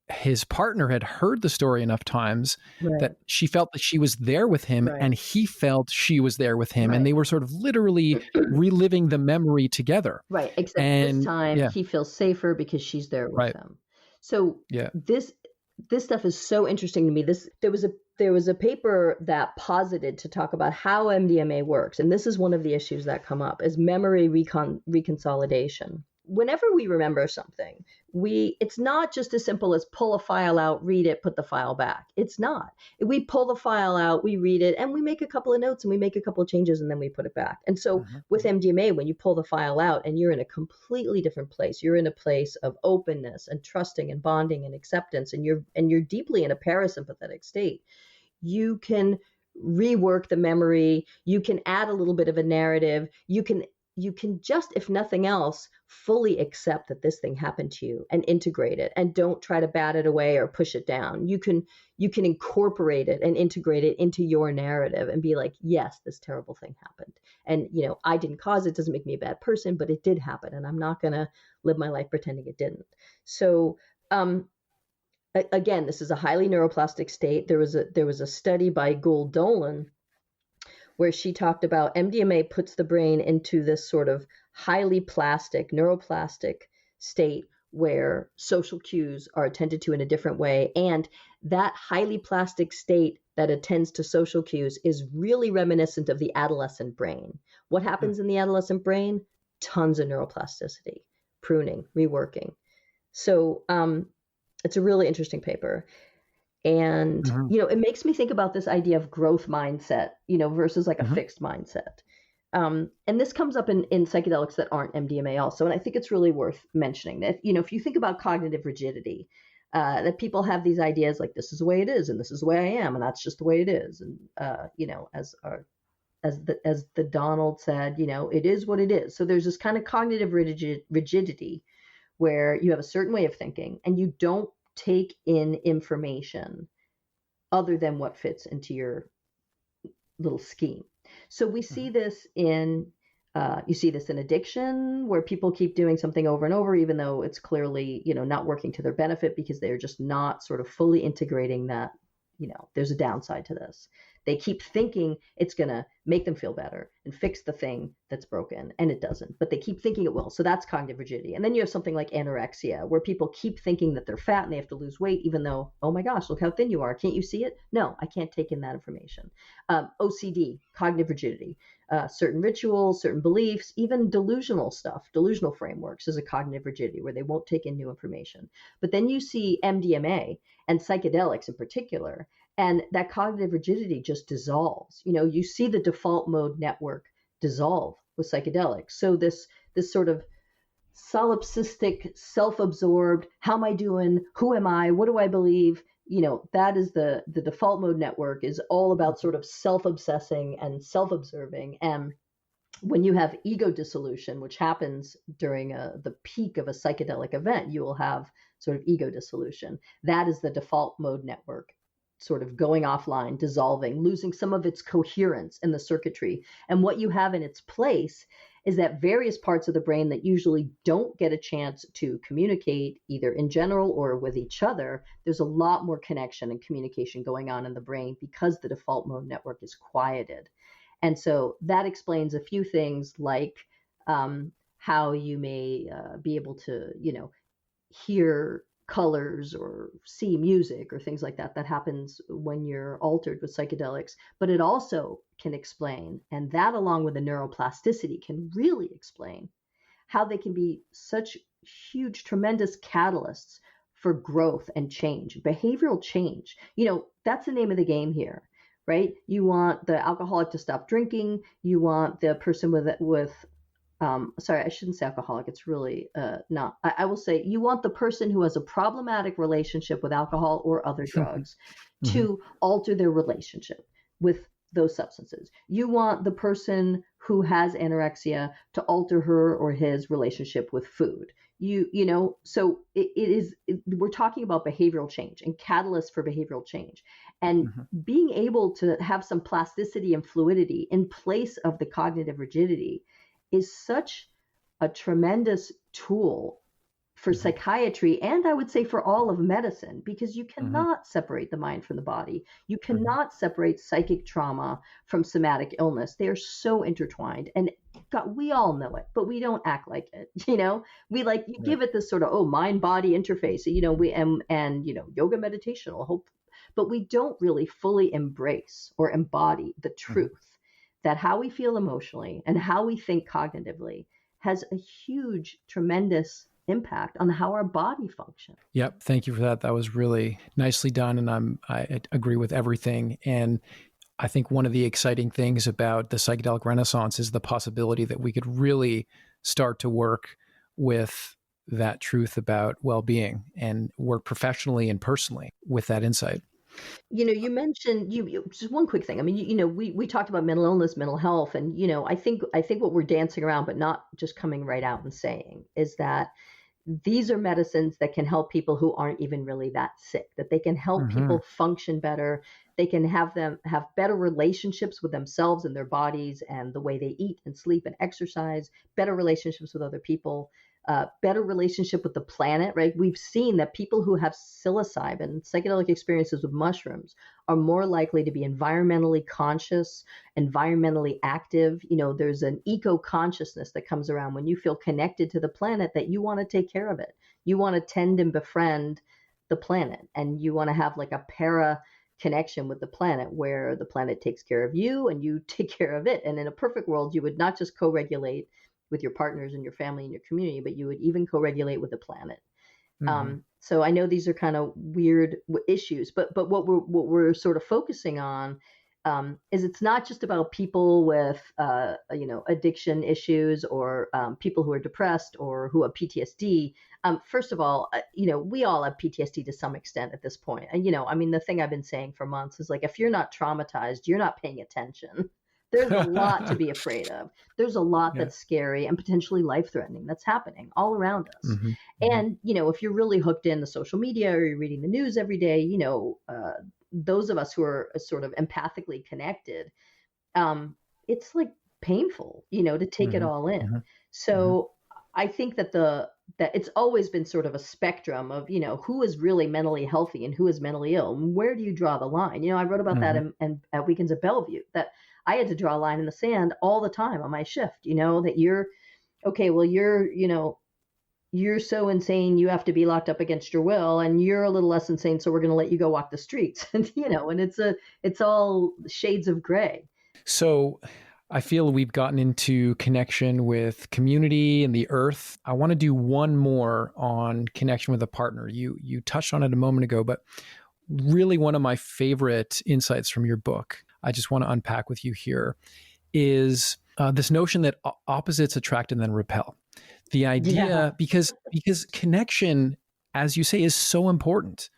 his partner had heard the story enough times that she felt that she was there with him, and he felt she was there with him. And they were sort of literally reliving the memory together. Right. Except this time he feels safer because she's there with them. So this stuff is so interesting to me. There was a paper that posited to talk about how MDMA works. And this is one of the issues that come up is memory reconsolidation. whenever we remember something, it's not just as simple as pull a file out, read it, put the file back. It's not. We pull the file out, we read it, and we make a couple of notes and we make a couple of changes and then we put it back. And so with MDMA, when you pull the file out and you're in a completely different place, you're in a place of openness and trusting and bonding and acceptance, and you're deeply in a parasympathetic state. You can rework the memory, you can add a little bit of a narrative, you can just, if nothing else, fully accept that this thing happened to you and integrate it, and don't try to bat it away or push it down. You can incorporate it and integrate it into your narrative and be like, yes, this terrible thing happened. And, I didn't cause it. Doesn't make me a bad person, but it did happen. And I'm not going to live my life pretending it didn't. So, again, this is a highly neuroplastic state. There was a study by Gould Dolan where she talked about MDMA puts the brain into this sort of highly plastic, neuroplastic state where social cues are attended to in a different way. And that highly plastic state that attends to social cues is really reminiscent of the adolescent brain. What happens in the adolescent brain? Tons of neuroplasticity, pruning, reworking. So it's a really interesting paper. And, it makes me think about this idea of growth mindset, versus like a fixed mindset. And this comes up in psychedelics that aren't MDMA also. And I think it's really worth mentioning that, if you think about cognitive rigidity, that people have these ideas like this is the way it is, and this is the way I am, and that's just the way it is. And, as the Donald said, it is what it is. So there's this kind of cognitive rigidity where you have a certain way of thinking and you don't take in information other than what fits into your little scheme. So we see this in addiction, where people keep doing something over and over, even though it's clearly, not working to their benefit, because they're just not sort of fully integrating that, there's a downside to this. They keep thinking it's going to make them feel better and fix the thing that's broken, and it doesn't, but they keep thinking it will. So that's cognitive rigidity. And then you have something like anorexia, where people keep thinking that they're fat and they have to lose weight, even though, oh my gosh, look how thin you are. Can't you see it? No, I can't take in that information. OCD, cognitive rigidity, certain rituals, certain beliefs, even delusional stuff, delusional frameworks is a cognitive rigidity where they won't take in new information. But then you see MDMA and psychedelics in particular, and that cognitive rigidity just dissolves. You see the default mode network dissolve with psychedelics. So this sort of solipsistic, self-absorbed, how am I doing? Who am I? What do I believe? That is the default mode network is all about sort of self-obsessing and self-observing. And when you have ego dissolution, which happens during the peak of a psychedelic event, you will have sort of ego dissolution. That is the default mode network sort of going offline, dissolving, losing some of its coherence in the circuitry. And what you have in its place is that various parts of the brain that usually don't get a chance to communicate either in general or with each other, there's a lot more connection and communication going on in the brain because the default mode network is quieted. And so that explains a few things like how you may be able to, hear colors or see music or things like that. That happens when you're altered with psychedelics. But it also can explain, and that along with the neuroplasticity can really explain how they can be such huge, tremendous catalysts for growth and change, behavioral change. That's the name of the game here, right? You want the alcoholic to stop drinking. You want the person with sorry, I shouldn't say alcoholic. It's really not. I will say you want the person who has a problematic relationship with alcohol or other drugs to alter their relationship with those substances. You want the person who has anorexia to alter her or his relationship with food. So we're talking about behavioral change and catalysts for behavioral change. And being able to have some plasticity and fluidity in place of the cognitive rigidity is such a tremendous tool for psychiatry, and I would say for all of medicine, because you cannot separate the mind from the body. You cannot separate psychic trauma from somatic illness. They are so intertwined, and God, we all know it, but we don't act like it. We give it this sort of mind body interface. Yoga meditation will hope, but we don't really fully embrace or embody the truth that how we feel emotionally and how we think cognitively has a huge, tremendous impact on how our body functions. Yep. Thank you for that. That was really nicely done. And I agree with everything. And I think one of the exciting things about the psychedelic renaissance is the possibility that we could really start to work with that truth about well-being and work professionally and personally with that insight. You mentioned just one quick thing. I mean, we talked about mental illness, mental health, and I think what we're dancing around, but not just coming right out and saying, is that these are medicines that can help people who aren't even really that sick, that they can help people function better. They can have them have better relationships with themselves and their bodies and the way they eat and sleep and exercise, better relationships with other people, better relationship with the planet, right? We've seen that people who have psilocybin, psychedelic experiences with mushrooms, are more likely to be environmentally conscious, environmentally active. There's an eco-consciousness that comes around when you feel connected to the planet, that you want to take care of it. You want to tend and befriend the planet, and you want to have like a para connection with the planet where the planet takes care of you and you take care of it. And in a perfect world, you would not just co-regulate with your partners and your family and your community, but you would even co-regulate with the planet. So I know these are kind of weird issues, but what we're sort of focusing on is it's not just about people with addiction issues or people who are depressed or who have PTSD. First of all, we all have PTSD to some extent at this point. And the thing I've been saying for months is like, if you're not traumatized, you're not paying attention. There's a lot to be afraid of. There's a lot that's scary and potentially life-threatening that's happening all around us. And, if you're really hooked in the social media or you're reading the news every day, those of us who are sort of empathically connected, it's like painful, to take it all in. So I think that that it's always been sort of a spectrum of, who is really mentally healthy and who is mentally ill. And where do you draw the line? I wrote about that in at Weekends at Belleview, that I had to draw a line in the sand all the time on my shift, that you're, okay, well, you're so insane, you have to be locked up against your will, and you're a little less insane, so we're going to let you go walk the streets. And, and it's all shades of gray. So I feel we've gotten into connection with community and the earth. I want to do one more on connection with a partner. You touched on it a moment ago, but really one of my favorite insights from your book, I just want to unpack with you here, is this notion that opposites attract and then repel. The idea, because connection, as you say, is so important,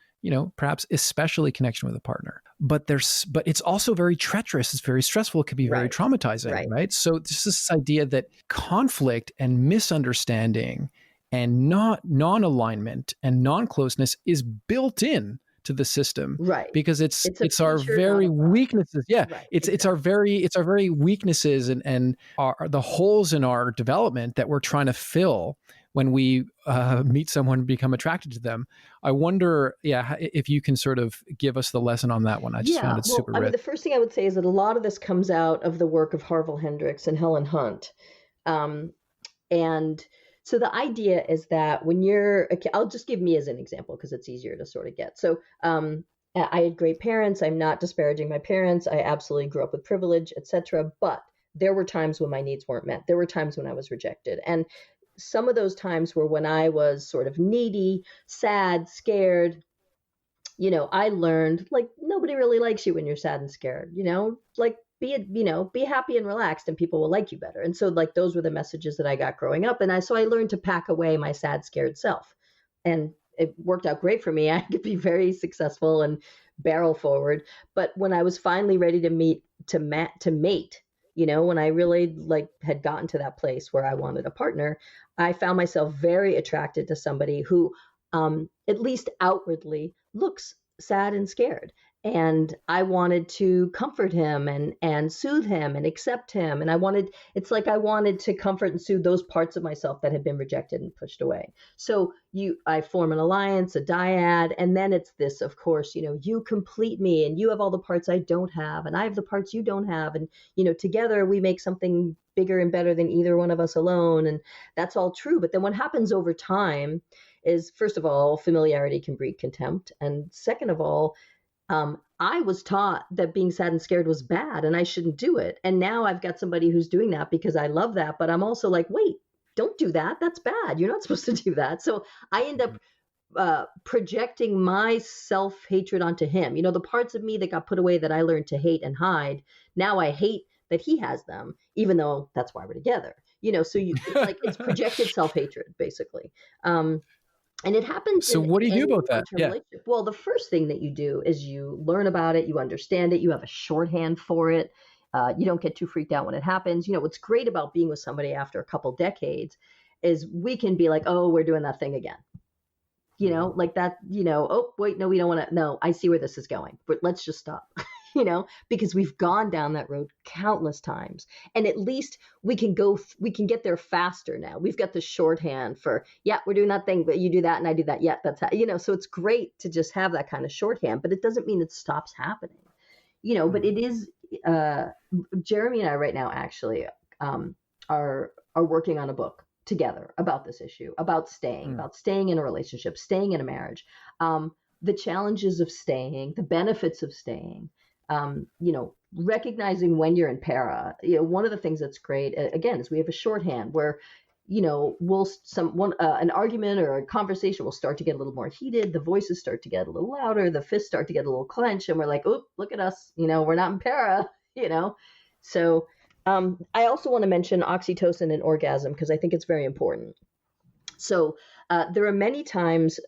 perhaps especially connection with a partner, but it's also very treacherous. It's very stressful. It could be very traumatizing, right? So there's this idea that conflict and misunderstanding and non-alignment and non-closeness is built in to the system, right? Because it's our very weaknesses. Yeah, right, it's our very weaknesses and the holes in our development that we're trying to fill when we meet someone and become attracted to them. I wonder, if you can sort of give us the lesson on that one. I just found it super rich. I mean, the first thing I would say is that a lot of this comes out of the work of Harville Hendrix and Helen Hunt, and so the idea is that when I'll just give me as an example because it's easier to sort of get. So I had great parents. I'm not disparaging my parents. I absolutely grew up with privilege, etc. But there were times when my needs weren't met. There were times when I was rejected. And some of those times were when I was sort of needy, sad, scared. I learned like nobody really likes you when you're sad and scared, like be happy and relaxed and people will like you better. And so like those were the messages that I got growing up. And so I learned to pack away my sad, scared self. And it worked out great for me. I could be very successful and barrel forward. But when I was finally ready to mate, when I really like had gotten to that place where I wanted a partner, I found myself very attracted to somebody who at least outwardly looks sad and scared. And I wanted to comfort him and soothe him and accept him. And I wanted to comfort and soothe those parts of myself that had been rejected and pushed away. So I form an alliance, a dyad, and then it's this, of course, you complete me and you have all the parts I don't have and I have the parts you don't have. And, together we make something bigger and better than either one of us alone. And that's all true. But then what happens over time is, first of all, familiarity can breed contempt. And second of all, I was taught that being sad and scared was bad and I shouldn't do it. And now I've got somebody who's doing that because I love that. But I'm also like, wait, don't do that. That's bad. You're not supposed to do that. So I end up projecting my self-hatred onto him. The parts of me that got put away that I learned to hate and hide, now I hate that he has them, even though that's why we're together. So it's like it's projected self-hatred, basically. And it happens So in what do you do any about that? long-term Yeah. relationship. Well, the first thing that you do is you learn about it, you understand it, you have a shorthand for it. You don't get too freaked out when it happens. What's great about being with somebody after a couple decades is we can be like, oh, we're doing that thing again. Like that, oh, wait, no, we don't want to, no, I see where this is going, but let's just stop, because we've gone down that road countless times. And at least we can get there faster now. We've got the shorthand for, yeah, we're doing that thing, but you do that and I do that. Yeah, that's how, so it's great to just have that kind of shorthand, but it doesn't mean it stops happening, but it is, Jeremy and I right now actually are working on a book together about this issue, about staying in a relationship, staying in a marriage, the challenges of staying, the benefits of staying, recognizing when you're in para. One of the things that's great, again, is we have a shorthand where, an argument or a conversation will start to get a little more heated. The voices start to get a little louder. The fists start to get a little clenched, and we're like, "Oh, look at us! We're not in para." So I also want to mention oxytocin and orgasm because I think it's very important. So there are many times,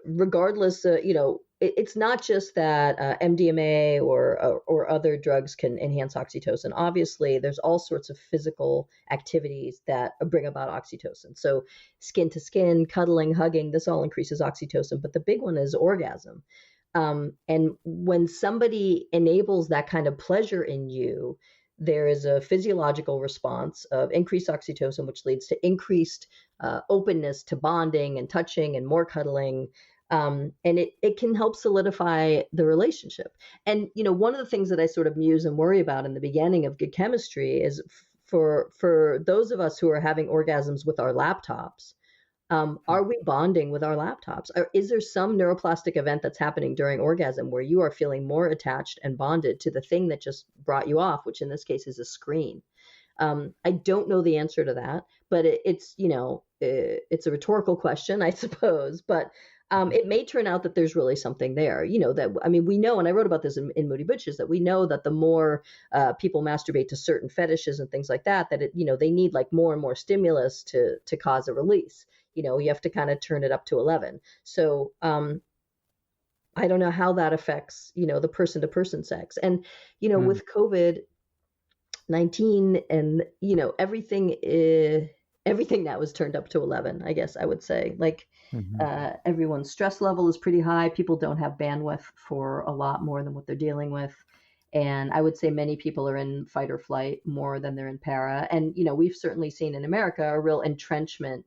regardless, it's not just that MDMA or other drugs can enhance oxytocin. Obviously, there's all sorts of physical activities that bring about oxytocin. So skin to skin, cuddling, hugging, this all increases oxytocin. But the big one is orgasm. And when somebody enables that kind of pleasure in you, there is a physiological response of increased oxytocin, which leads to increased openness to bonding and touching and more cuddling. And it can help solidify the relationship. And, one of the things that I sort of muse and worry about in the beginning of Good Chemistry is for those of us who are having orgasms with our laptops, are we bonding with our laptops? Or is there some neuroplastic event that's happening during orgasm where you are feeling more attached and bonded to the thing that just brought you off, which in this case is a screen? I don't know the answer to that, but it's a rhetorical question, I suppose. But it may turn out that there's really something there. We know, and I wrote about this in Moody Bitches, that we know that the more people masturbate to certain fetishes and things like that, they need like more and more stimulus to cause a release. You have to kind of turn it up to 11. So I don't know how that affects, the person to person sex. And, with COVID-19 and, everything that was turned up to 11, I guess I would say. Like everyone's stress level is pretty high. People don't have bandwidth for a lot more than what they're dealing with. And I would say many people are in fight or flight more than they're in para. And, we've certainly seen in America a real entrenchment.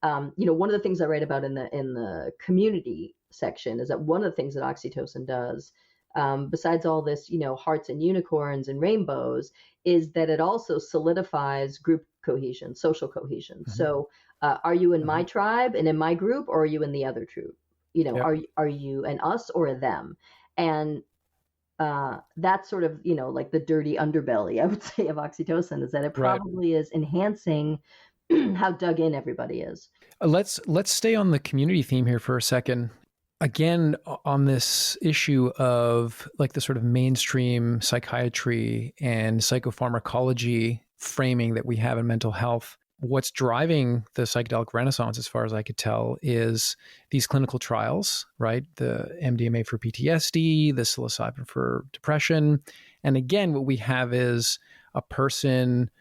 One of the things I write about in the community section is that one of the things that oxytocin does, besides all this, hearts and unicorns and rainbows, is that it also solidifies group cohesion, social cohesion. So are you in my tribe and in my group, or are you in the other troop? Are you an us or a them? And that's sort of, like the dirty underbelly, I would say, of oxytocin, is that it probably is enhancing how dug in everybody is. Let's stay on the community theme here for a second. Again, on this issue of like the sort of mainstream psychiatry and psychopharmacology framing that we have in mental health, what's driving the psychedelic renaissance, as far as I could tell, is these clinical trials, right? The MDMA for PTSD, the psilocybin for depression. And again, what we have is a person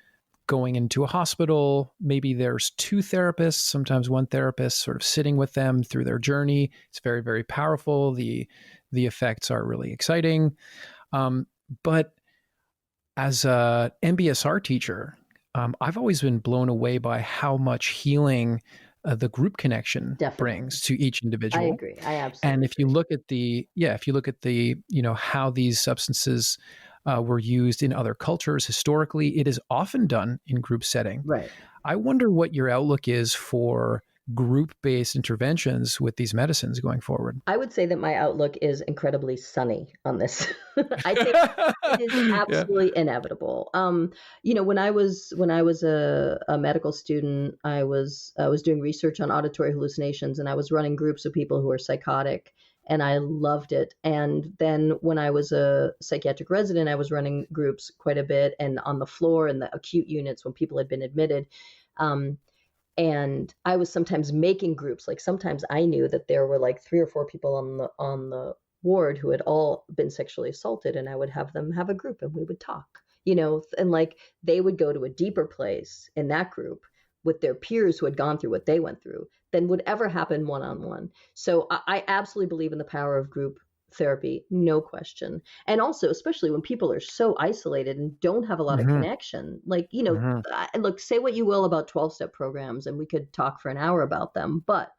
going into a hospital. Maybe there's two therapists, sometimes one therapist sort of sitting with them through their journey. It's very, very powerful. The effects are really exciting. But as a MBSR teacher, I've always been blown away by how much healing the group connection brings to each individual. I agree. I absolutely And if agree. you look at the, how these substances were used in other cultures historically, it is often done in group setting. Right. I wonder what your outlook is for group-based interventions with these medicines going forward. I would say that my outlook is incredibly sunny on this. I think it is Yeah. absolutely inevitable. When I was a medical student, I was doing research on auditory hallucinations, and I was running groups of people who were psychotic, and I loved it. And then when I was a psychiatric resident, I was running groups quite a bit, and on the floor in the acute units when people had been admitted. And I was sometimes making groups. Like sometimes I knew that there were like 3 or 4 people on the ward who had all been sexually assaulted, and I would have them have a group and we would talk, and like they would go to a deeper place in that group with their peers who had gone through what they went through than would ever happen one-on-one. So I absolutely believe in the power of group therapy, no question. And also, especially when people are so isolated and don't have a lot of connection, like, look, say what you will about 12-step programs, and we could talk for an hour about them, but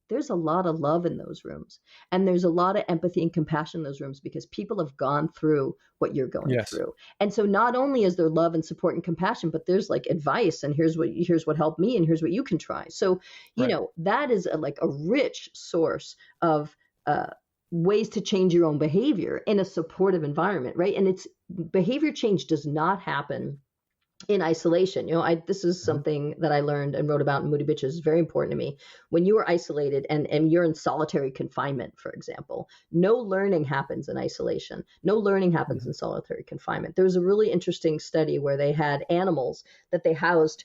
there's a lot of love in those rooms. And there's a lot of empathy and compassion in those rooms because people have gone through what you're going through. And so not only is there love and support and compassion, but there's like advice and here's what helped me and here's what you can try. So, that is a rich source of, ways to change your own behavior in a supportive environment, right? And behavior change does not happen in isolation. This is something that I learned and wrote about in Moody Bitches. It's very important to me. When you are isolated and you're in solitary confinement, for example, no learning happens in isolation. No learning happens in solitary confinement. There was a really interesting study where they had animals that they housed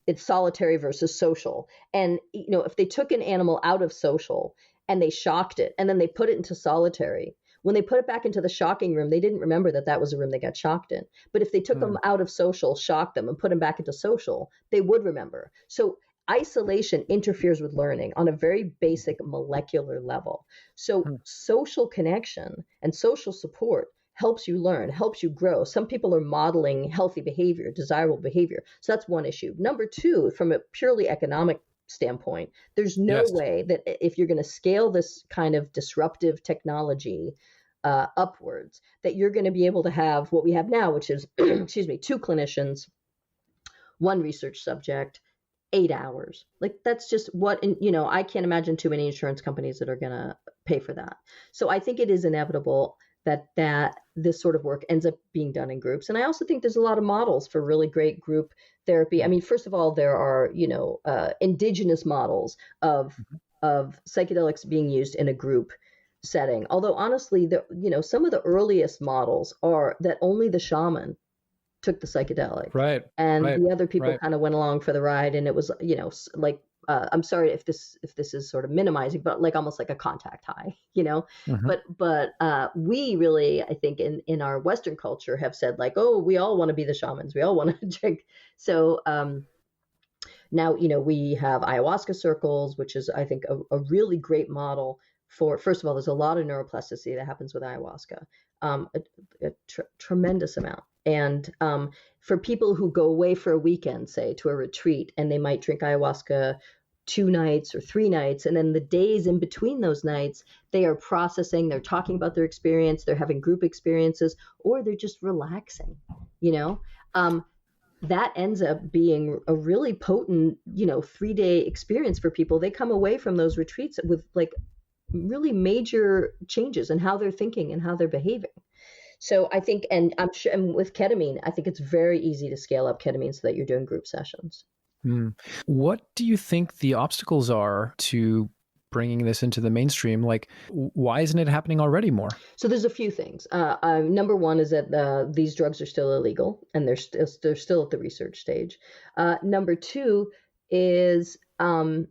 it's solitary versus social. And, if they took an animal out of social and they shocked it, and then they put it into solitary. When they put it back into the shocking room, they didn't remember that was a room they got shocked in. But if they took them out of social, shocked them, and put them back into social, they would remember. So isolation interferes with learning on a very basic molecular level. So social connection and social support helps you learn, helps you grow. Some people are modeling healthy behavior, desirable behavior. So that's one issue. Number 2, from a purely economic standpoint, there's no way that if you're going to scale this kind of disruptive technology upwards, that you're going to be able to have what we have now, which is, 2 clinicians, 1 research subject, 8 hours. Like that's just I can't imagine too many insurance companies that are going to pay for that. So I think it is inevitable that this sort of work ends up being done in groups. And I also think there's a lot of models for really great group therapy. I mean, first of all, there are, indigenous models of psychedelics being used in a group setting. Although honestly, some of the earliest models are that only the shaman took the psychedelic. Right. And the other people kind of went along for the ride. And it was, I'm sorry if this is sort of minimizing, but like almost like a contact high, but we really, I think in our Western culture have said like, oh, we all want to be the shamans. We all want to drink. So, now, we have ayahuasca circles, which is, I think, a really great model for, first of all, there's a lot of neuroplasticity that happens with ayahuasca, a tremendous amount. And for people who go away for a weekend, say to a retreat, and they might drink ayahuasca 2 nights or 3 nights, and then the days in between those nights, they are processing, they're talking about their experience, they're having group experiences, or they're just relaxing, that ends up being a really potent, 3-day experience for people. They come away from those retreats with like really major changes in how they're thinking and how they're behaving. So I think, and I'm sure, and with ketamine, I think it's very easy to scale up ketamine so that you're doing group sessions. What do you think the obstacles are to bringing this into the mainstream? Like, why isn't it happening already more? So there's a few things. Number 1 is that these drugs are still illegal and they're still at the research stage. Number 2 is, I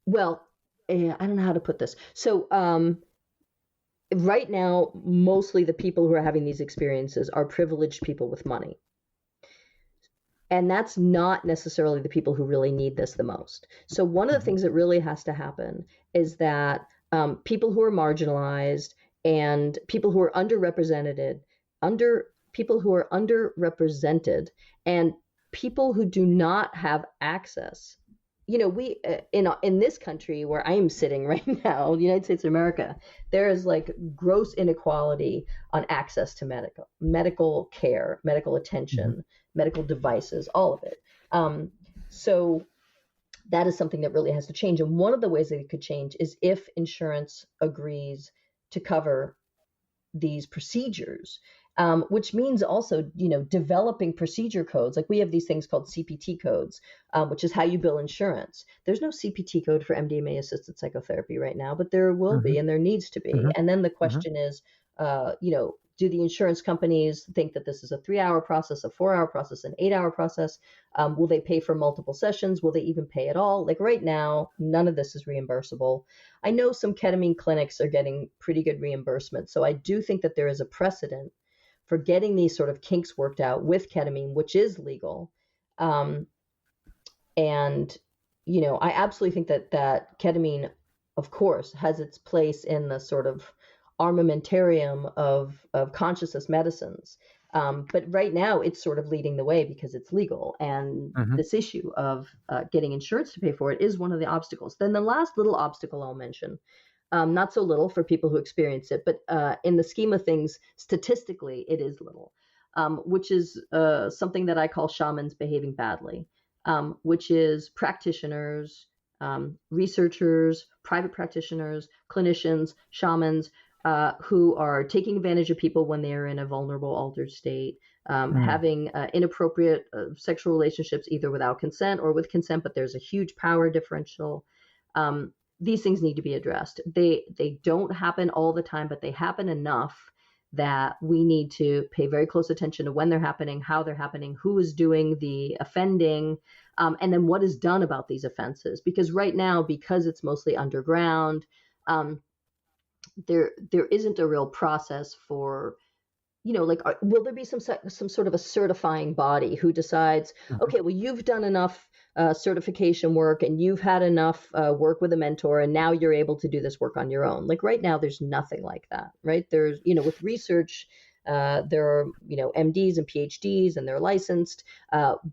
don't know how to put this. So right now, mostly the people who are having these experiences are privileged people with money. And that's not necessarily the people who really need this the most. So one of the things that really has to happen is that people who are marginalized and people who are underrepresented and people who do not have access. We in this country where I am sitting right now, the United States of America, there is like gross inequality on access to medical care, medical attention, medical devices, all of it. So that is something that really has to change. And one of the ways that it could change is if insurance agrees to cover these procedures, which means also, developing procedure codes. Like we have these things called CPT codes, which is how you bill insurance. There's no CPT code for MDMA assisted psychotherapy right now, but there will be, and there needs to be. And then the question is, do the insurance companies think that this is a 3-hour process, a 4-hour process, an 8-hour process? Will they pay for multiple sessions? Will they even pay at all? Like right now, none of this is reimbursable. I know some ketamine clinics are getting pretty good reimbursement. So I do think that there is a precedent for getting these sort of kinks worked out with ketamine, which is legal. And, I absolutely think that ketamine, of course, has its place in the sort of armamentarium of consciousness medicines. But right now it's sort of leading the way because it's legal. And this issue of getting insurance to pay for it is one of the obstacles. Then the last little obstacle I'll mention, not so little for people who experience it, but in the scheme of things, statistically, it is little, which is something that I call shamans behaving badly, which is practitioners, researchers, private practitioners, clinicians, shamans, who are taking advantage of people when they are in a vulnerable, altered state, having inappropriate sexual relationships, either without consent or with consent, but there's a huge power differential. These things need to be addressed. They don't happen all the time, but they happen enough that we need to pay very close attention to when they're happening, how they're happening, who is doing the offending, and then what is done about these offenses. Because right now, because it's mostly underground, there isn't a real process for, will there be some sort of a certifying body who decides, okay, well, you've done enough certification work and you've had enough work with a mentor, and now you're able to do this work on your own. Like right now, there's nothing like that, right? There's, with research, there are, MDs and PhDs, and they're licensed.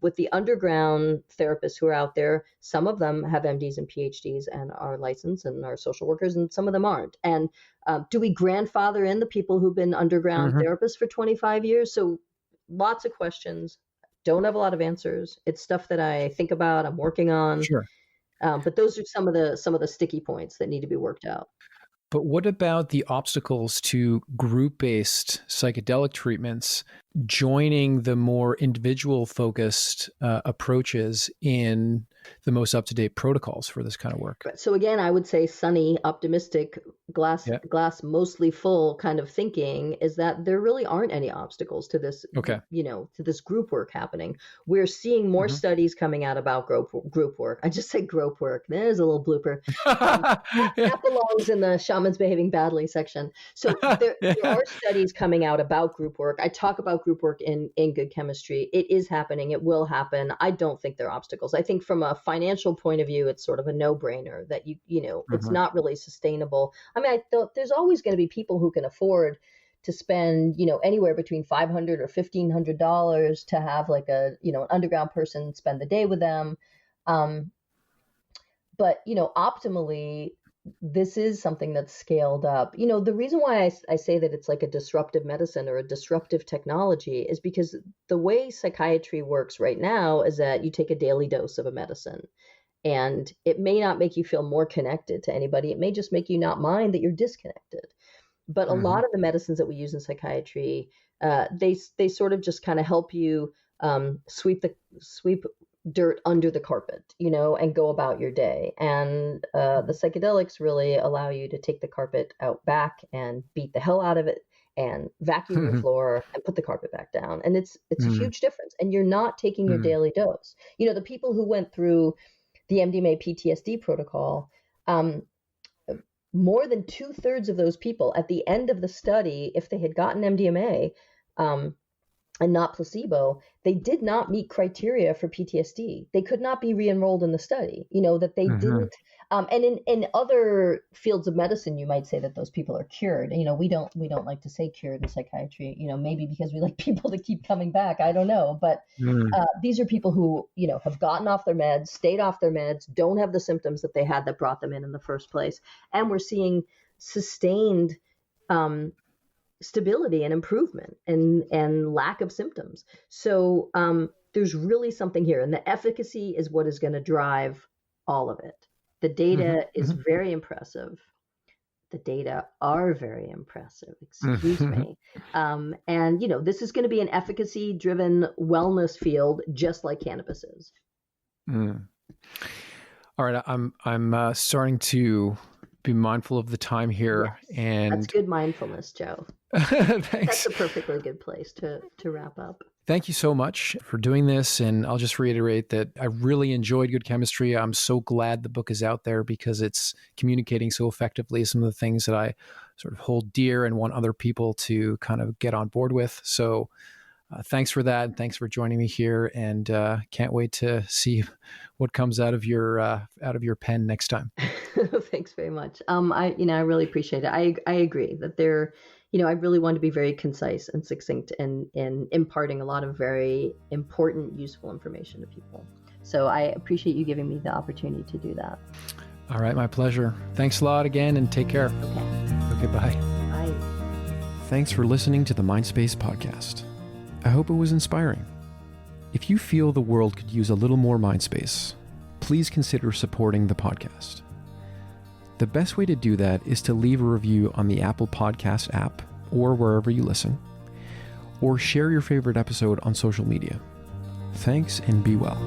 With the underground therapists who are out there, some of them have MDs and PhDs and are licensed and are social workers, and some of them aren't. And do we grandfather in the people who've been underground therapists for 25 years? So lots of questions. Don't have a lot of answers. It's stuff that I think about, I'm working on. Sure. But those are some of the sticky points that need to be worked out. But what about the obstacles to group-based psychedelic treatments joining the more individual-focused approaches in the most up-to-date protocols for this kind of work? So again, I would say sunny, optimistic, glass mostly full kind of thinking is that there really aren't any obstacles to this, to this group work happening. We're seeing more studies coming out about group work. I just say group work. There's a little blooper. That belongs in the shamans behaving badly section. So there are studies coming out about group work. I talk about group work in Good Chemistry. It is happening. It will happen. I don't think there are obstacles. I think from a financial point of view, it's sort of a no-brainer that it's not really sustainable. I mean, I thought there's always going to be people who can afford to spend, anywhere between $500 or $1,500 to have like an underground person spend the day with them. But, optimally, this is something that's scaled up. The reason why I say that it's like a disruptive medicine or a disruptive technology is because the way psychiatry works right now is that you take a daily dose of a medicine, and it may not make you feel more connected to anybody. It may just make you not mind that you're disconnected. But a lot of the medicines that we use in psychiatry, they sort of just kind of help you sweep dirt under the carpet, and go about your day. And the psychedelics really allow you to take the carpet out back and beat the hell out of it and vacuum your floor and put the carpet back down. And it's a huge difference. And you're not taking your daily dose. The people who went through the MDMA PTSD protocol, more than 2/3 of those people at the end of the study, if they had gotten MDMA, and not placebo, they did not meet criteria for PTSD. They could not be re-enrolled in the study, that they didn't. And in other fields of medicine, you might say that those people are cured. We don't like to say cured in psychiatry, maybe because we like people to keep coming back. I don't know. But these are people who, have gotten off their meds, stayed off their meds, don't have the symptoms that they had that brought them in the first place. And we're seeing sustained stability and improvement and lack of symptoms. So there's really something here, and the efficacy is what is going to drive all of it. The data is very impressive. The data are very impressive, excuse me. And, this is going to be an efficacy-driven wellness field, just like cannabis is. All right, I'm starting to be mindful of the time here, Yes, and that's good mindfulness, Joe. Thanks. That's a perfectly good place to wrap up. Thank you so much for doing this. And I'll just reiterate that I really enjoyed Good Chemistry. I'm so glad the book is out there because it's communicating so effectively some of the things that I sort of hold dear and want other people to kind of get on board with. So thanks for that. Thanks for joining me here, and can't wait to see what comes out of your pen next time. Thanks very much. I really appreciate it. I agree that I really want to be very concise and succinct in imparting a lot of very important, useful information to people. So I appreciate you giving me the opportunity to do that. All right, my pleasure. Thanks a lot again, and take care. Okay, bye. Bye. Thanks for listening to the Mindspace podcast. I hope it was inspiring. If you feel the world could use a little more Mindspace, please consider supporting the podcast. The best way to do that is to leave a review on the Apple Podcast app or wherever you listen, or share your favorite episode on social media. Thanks, and be well.